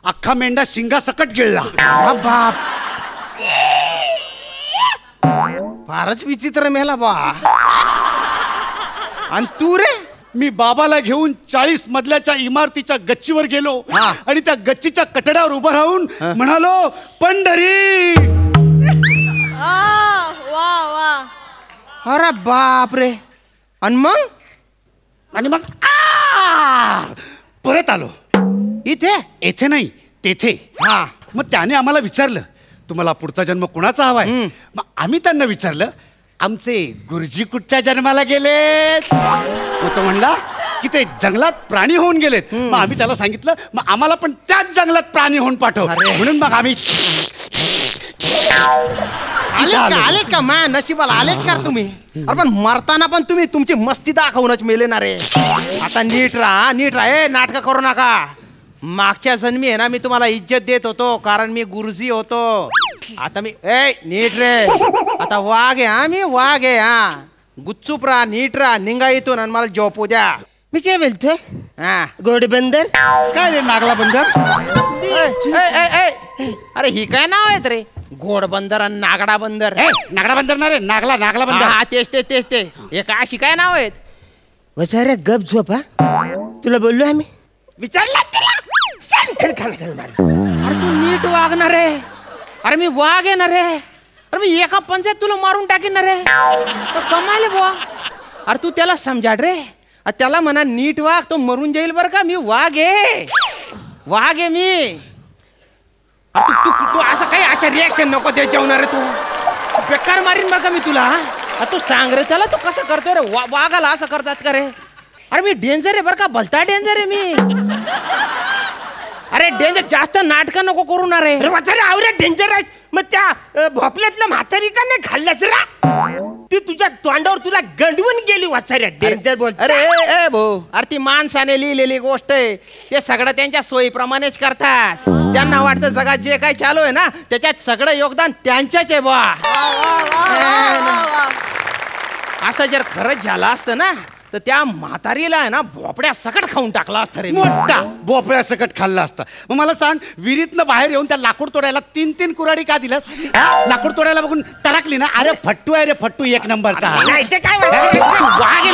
अख्खा मेंढा शिंगा सकट गिळला. बाप. फारच विचित्र मेला बा. आणि तू रे? मी बाबाला घेऊन 40 मजल्याच्या इमारतीच्या गच्चीवर गेलो आणि त्या गच्चीच्या कठड्यावर उभं राहून म्हणालो, पंढरी. अरे बाप रे. आणि मग परत आलो. इथे नाही तेथे. मग त्याने आम्हाला विचारलं, तुम्हाला पुढचा जन्म कुणाचा हवाय? मग आम्ही त्यांना विचारलं, आमचे गुरुजी कुठच्या जन्माला गेलेत? मग तो म्हणला की ते जंगलात प्राणी होऊन गेलेत. मग आम्ही त्याला सांगितलं, मग आम्हाला पण त्याच जंगलात प्राणी होऊन पाठव. म्हणून मग आम्ही आलेच का मा नशिबाला आलेच का तुम्ही? अरे पण मरताना पण तुम्ही तुमची मस्ती दाखवूनच मेले ना रे. आता नीट राहा. नाटक करू नका. मागच्या जन्मी आहे ना मी तुम्हाला इज्जत देत होतो कारण मी गुरुजी होतो. आता मी नीट रे. आता वाघ आहे मी वाघ आहे. गुच्चूप राहा, नीट राहा, निघा इथून आणि मला झोपू द्या. मी काय बोलतोय? घोडबंदर. काय रे नागला बंदर? अरे ही काय नाव आहेत रे? घोडबंदर आणि नागडा बंदर. नागडा बंदर ना रे. नागला बंदर. तेच ते हे काय अशी काय नाव आहेत? वसाऱ्या गप झोपा. तुला बोललो आम्ही विचारला तिला. अरे तू नीट वागणार रे. अरे मी वाघ आहे ना रे. अरे मी एका पंचायत तुला मारून टाकीन ना रे. कमाल बुवा. अरे तू त्याला समजाड रे. त्याला म्हणा नीट वाघ, तो मरून जाईल बरं का. मी वाघ आहे मी. तू असं काही अशा रिॲक्शन नको दे जेवणार रे. तू बेकार मारीन बरं का मी तुला. तू सांग रे त्याला, तू कसं करतोय रे? वाघाला असं करतात का रे? अरे मी डेंजर आहे बरं का. भलता डेंजर आहे मी. अरे डेंजर जास्त नाटकं नको करू ना रे. आवरे डेंजर आहे. मग त्या भोपल्यातल्या म्हातारी का नाही खाल्ल्यास रा? ती तुझ्या तोंडावर तुला गंडवून गेली वाचाऱ्या. डेंजर बोल. अरे भाऊ, अरे ती माणसाने लिहिलेली गोष्ट आहे. ते सगळं त्यांच्या सोयीप्रमाणेच करतात. त्यांना वाटतं जगात जे काही चालू आहे ना त्याच्यात सगळं योगदान त्यांच्याच आहे बा. असं जर खरंच झालं असतं ना तर त्या म्हातारीला आहे ना भोपड्या सकट खाऊन टाकला असतं रे. मोठा भोपळ्या सकट खाल्ला असता. मग मला सांग, विहिरीतनं बाहेर येऊन त्या लाकूड तोडायला 3 कुऱ्हाडी का दिलास? लाकूड तोडायला बघून तडकली ना. अरे फट्टू आहे रे, फट्टू एक नंबरचा. नाही ते काय वाघ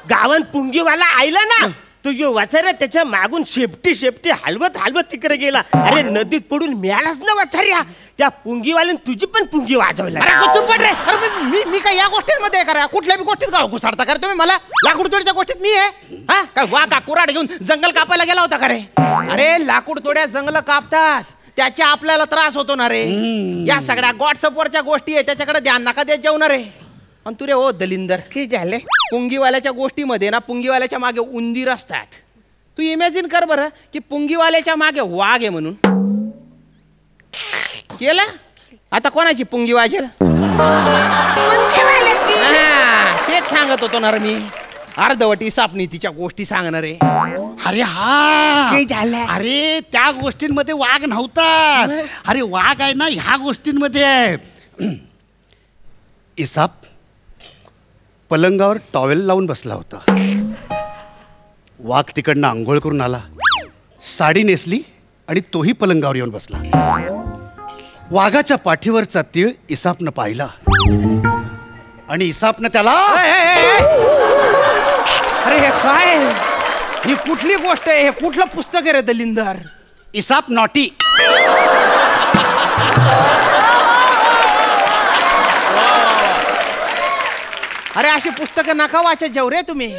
गावात पुंगीवाला आयला ना तो यो वाचाऱ्या त्याच्या मागून शेपटी हलवत तिकडे गेला. अरे नदीत पडून मिळालाच ना वाचाऱ्या. त्या पुंगीवाल्याने तुझी पण पुंगी वाजवला. अरे मी काय या गोष्टींमध्ये करा? कुठल्या बी गोष्टीत गाव घुसाडता का तुम्ही मला? लाकूड तोड्याच्या गोष्टीत मी आहे काय? वाघा कुऱ्हाड घेऊन जंगल कापायला गेला होता का रे? अरे लाकूड तोड्या जंगल कापतात त्याच्या आपल्याला त्रास होतो ना रे. या सगळ्या व्हॉट्सअपवरच्या गोष्टी आहे त्याच्याकडे ध्यान नका देत जाऊ ना रे. आणि तू रे हो दलिंदर, की झाले पुंगीवाल्याच्या गोष्टीमध्ये ना पुंगीवाल्याच्या मागे उंदीर असतात. तू इमॅजिन कर बरं की पुंगीवाल्याच्या मागे वाघ आहे म्हणून. केलं आता कोणाची पुंगी वाजेल? तेच सांगत होतो ना रे मी. अर्धवटी सापनीतीच्या गोष्टी सांगणार आहे. अरे हा झालं. अरे त्या गोष्टींमध्ये वाघ नव्हता. अरे वाघ आहे ना ह्या गोष्टींमध्ये आहे. इसाप पलंगावर टॉवेल लावून बसला होता. वाघ तिकडनं आंघोळ करून आला, साडी नेसली आणि तोही पलंगावर येऊन बसला. वाघाच्या पाठीवरचा तीळ इसापनं पाहिला आणि इसापनं त्याला अरे हे काय ही कुठली गोष्ट आहे? हे कुठलं पुस्तक आहे रे दलिंदर? इसाप नॉटी. अरे अशी पुस्तकं नका वाचत जाऊ रे तुम्ही.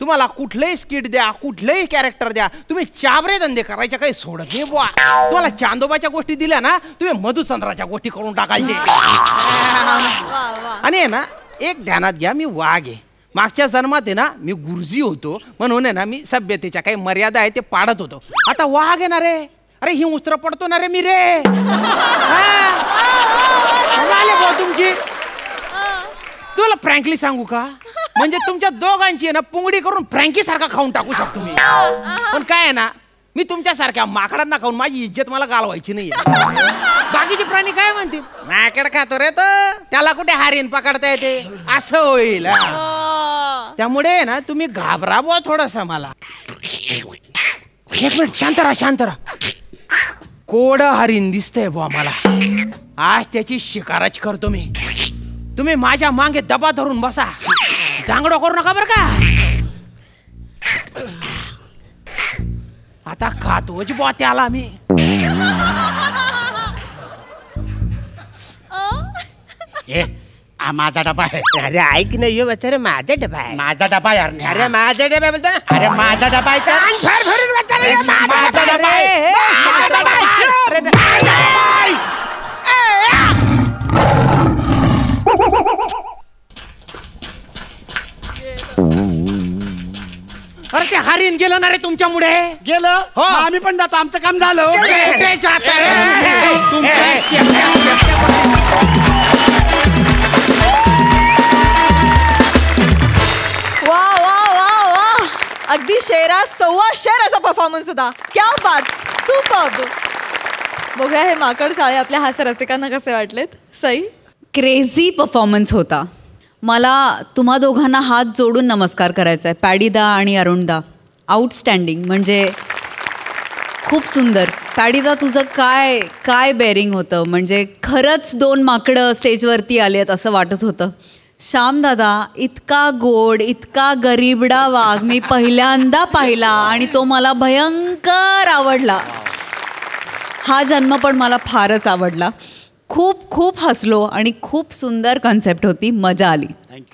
तुम्हाला कुठलंही स्किट द्या, कुठलंही कॅरेक्टर द्या, तुम्ही चाबरे धंदे करायचे काही सोडत नाही बुवा. तुम्हाला चांदोबाच्या गोष्टी दिल्या ना, तुम्ही मधुचंद्राच्या गोष्टी करून टाकायचे. आणि ना एक ध्यानात घ्या, मी वाघ आहे. मागच्या जन्मात आहे ना मी गुरुजी होतो, म्हणून आहे ना मी सभ्यतेच्या काही मर्यादा आहे ते पाडत होतो. आता वाघ आहे ना रे. अरे ही उस्तर पडतो ना रे मी रे. तुमची तुला फ्रँकली सांगू का, म्हणजे तुमच्या दोघांची आहे ना पुंगडी करून फ्रँकी सारखा खाऊन टाकू शकतो मी. पण काय आहे ना, मी तुमच्यासारख्या माकडांना खाऊन माझी इज्जत मला घालवायची नाही. बाकीचे प्राणी काय म्हणतील, माकड खातो रे तर त्याला कुठे हारीन पकडता येते, असं होईल. त्यामुळे ना तुम्ही घाबरा बुवा थोडस मला. एक मिनिट शांत राहा, शांत राहा. कोड हरीण दिसतंय बुवा मला. आज त्याची शिकारच करतो मी. तुम्ही माझ्या मागे दबा धरून बसा, दांगडो करू नका बर का. आता खातोच बुवा त्याला मी. माझा डबा आहे. अरे ऐक नाही, यो बेचारे माझा डबा आहे. माझा डबा यार. अरे माझा डबा बोलतो ना. अरे माझा डबा आहे. माझा डबा आहे. अरे ते हरीण गेलं ना रे तुमच्यामुळे. गेलं हो, आम्ही पण जातो, आमचं काम झालं. वा वा वा वा, अगदी शेरा सव्वा शेर असा परफॉर्मन्स होता. क्या बात, सुपर्ब. बघूया हे माकड चाळे आपल्या हास्य रसिकांना कसे वाटलेत. सई, क्रेझी परफॉर्मन्स होता. मला तुम्हा दोघांना हात जोडून नमस्कार करायचा आहे. पॅडीदा आणि अरुणदा, आउटस्टँडिंग. म्हणजे खूप सुंदर. पॅडीदा तुझं काय काय बेअरिंग होतं. म्हणजे खरंच दोन माकडं स्टेजवरती आली आहेत असं वाटत होतं. श्यामदादा, इतका गोड, इतका गरीबडा वाघ मी पहिल्यांदा पाहिला आणि तो मला भयंकर आवडला. हा जन्म पण मला फारच आवडला. खूप खूप हसलो आणि खूप सुंदर कन्सेप्ट होती, मजा आली.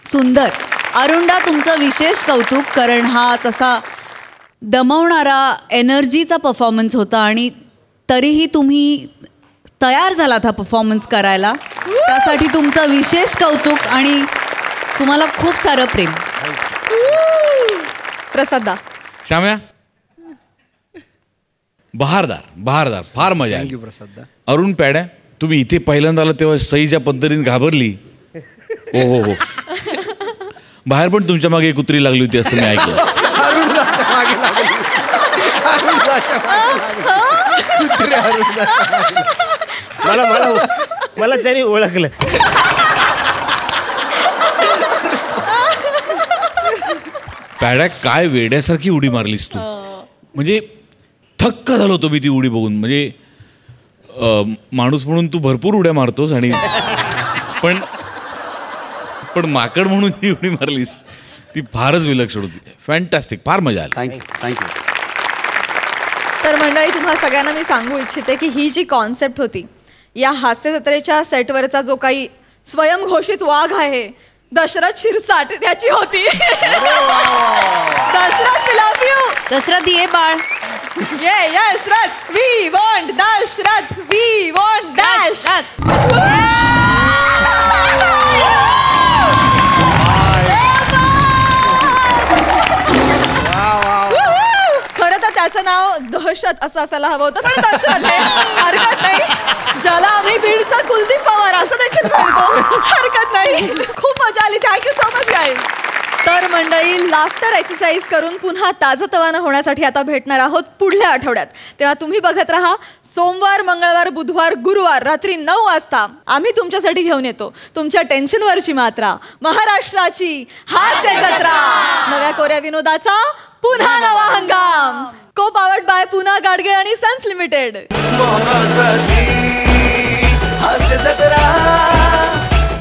सुंदर. अरुणदा, तुमचं विशेष कौतुक, कारण हा तसा दमवणारा एनर्जीचा परफॉर्मन्स होता आणि तरीही तुम्ही तयार झालात हा परफॉर्मन्स करायला. त्यासाठी तुमचं विशेष कौतुक आणि तुम्हाला खूप सारं प्रेम. प्रसादा. श्याम्या, बहारदार बहारदार, फार मजा आली. अरुण पॅड्या, तुम्ही इथे पहिल्यांदा आला तेव्हा सई ज्या पद्धतीने घाबरली, हो हो हो, बाहेर पण तुमच्या मागे कुत्री लागली होती असं मी ऐकलं. मला मला मला त्यांनी ओळखलं. पॅड्या, काय वेड्यासारखी उडी मारलीस तू. म्हणजे थक्क झालो होतो मी ती उडी बघून. म्हणजे माणूस म्हणून तू भरपूर उड्या मारतोस आणि पण माकड म्हणून ती उडी मारलीस ती फारच विलक्षण होती. फॅन्टॅस्टिक, फार मजा आली. थँक्यू. तर मंडळी, तुम्हा सगळ्यांना मी सांगू इच्छिते की ही जी कॉन्सेप्ट होती, या हास्य जत्रेच्या सेटवरचा जो काही स्वयंघोषित वाघ आहे दशरथ शिरसाट, त्याची होती. Dasharath, we love you. Dasharath ये बाळ. ये Yasharath, we want Dasharath, we want Dasharath. खरं तर त्याचं नाव दहशत असं असायला हवं होतं, पण दशरथ आहे, हरकत नाही. ज्याला आम्ही बीडचा कुलदीप पवार असं देखील म्हणतो, हरकत नाही. खूप मजा आली. Thank you so much guys. तर मंडळी, लाफ्टर एक्सरसाइज करून पुन्हा ताजंतवानं होण्यासाठी आता भेटणार आहोत पुढल्या आठवड्यात. तेव्हा तुम्ही बघत राहा. सोमवार, मंगळवार, बुधवार, गुरुवार रात्री 9 वाजता आम्ही तुमच्यासाठी घेऊन येतो तुमच्या टेन्शनवरची मात्रा, महाराष्ट्राची हास्य जत्रा. नव्या कोऱ्या विनोदाचा पुन्हा नवा हंगाम. को पावर्ड बाय पुना गाडगे आणि सन्स लिमिटेड.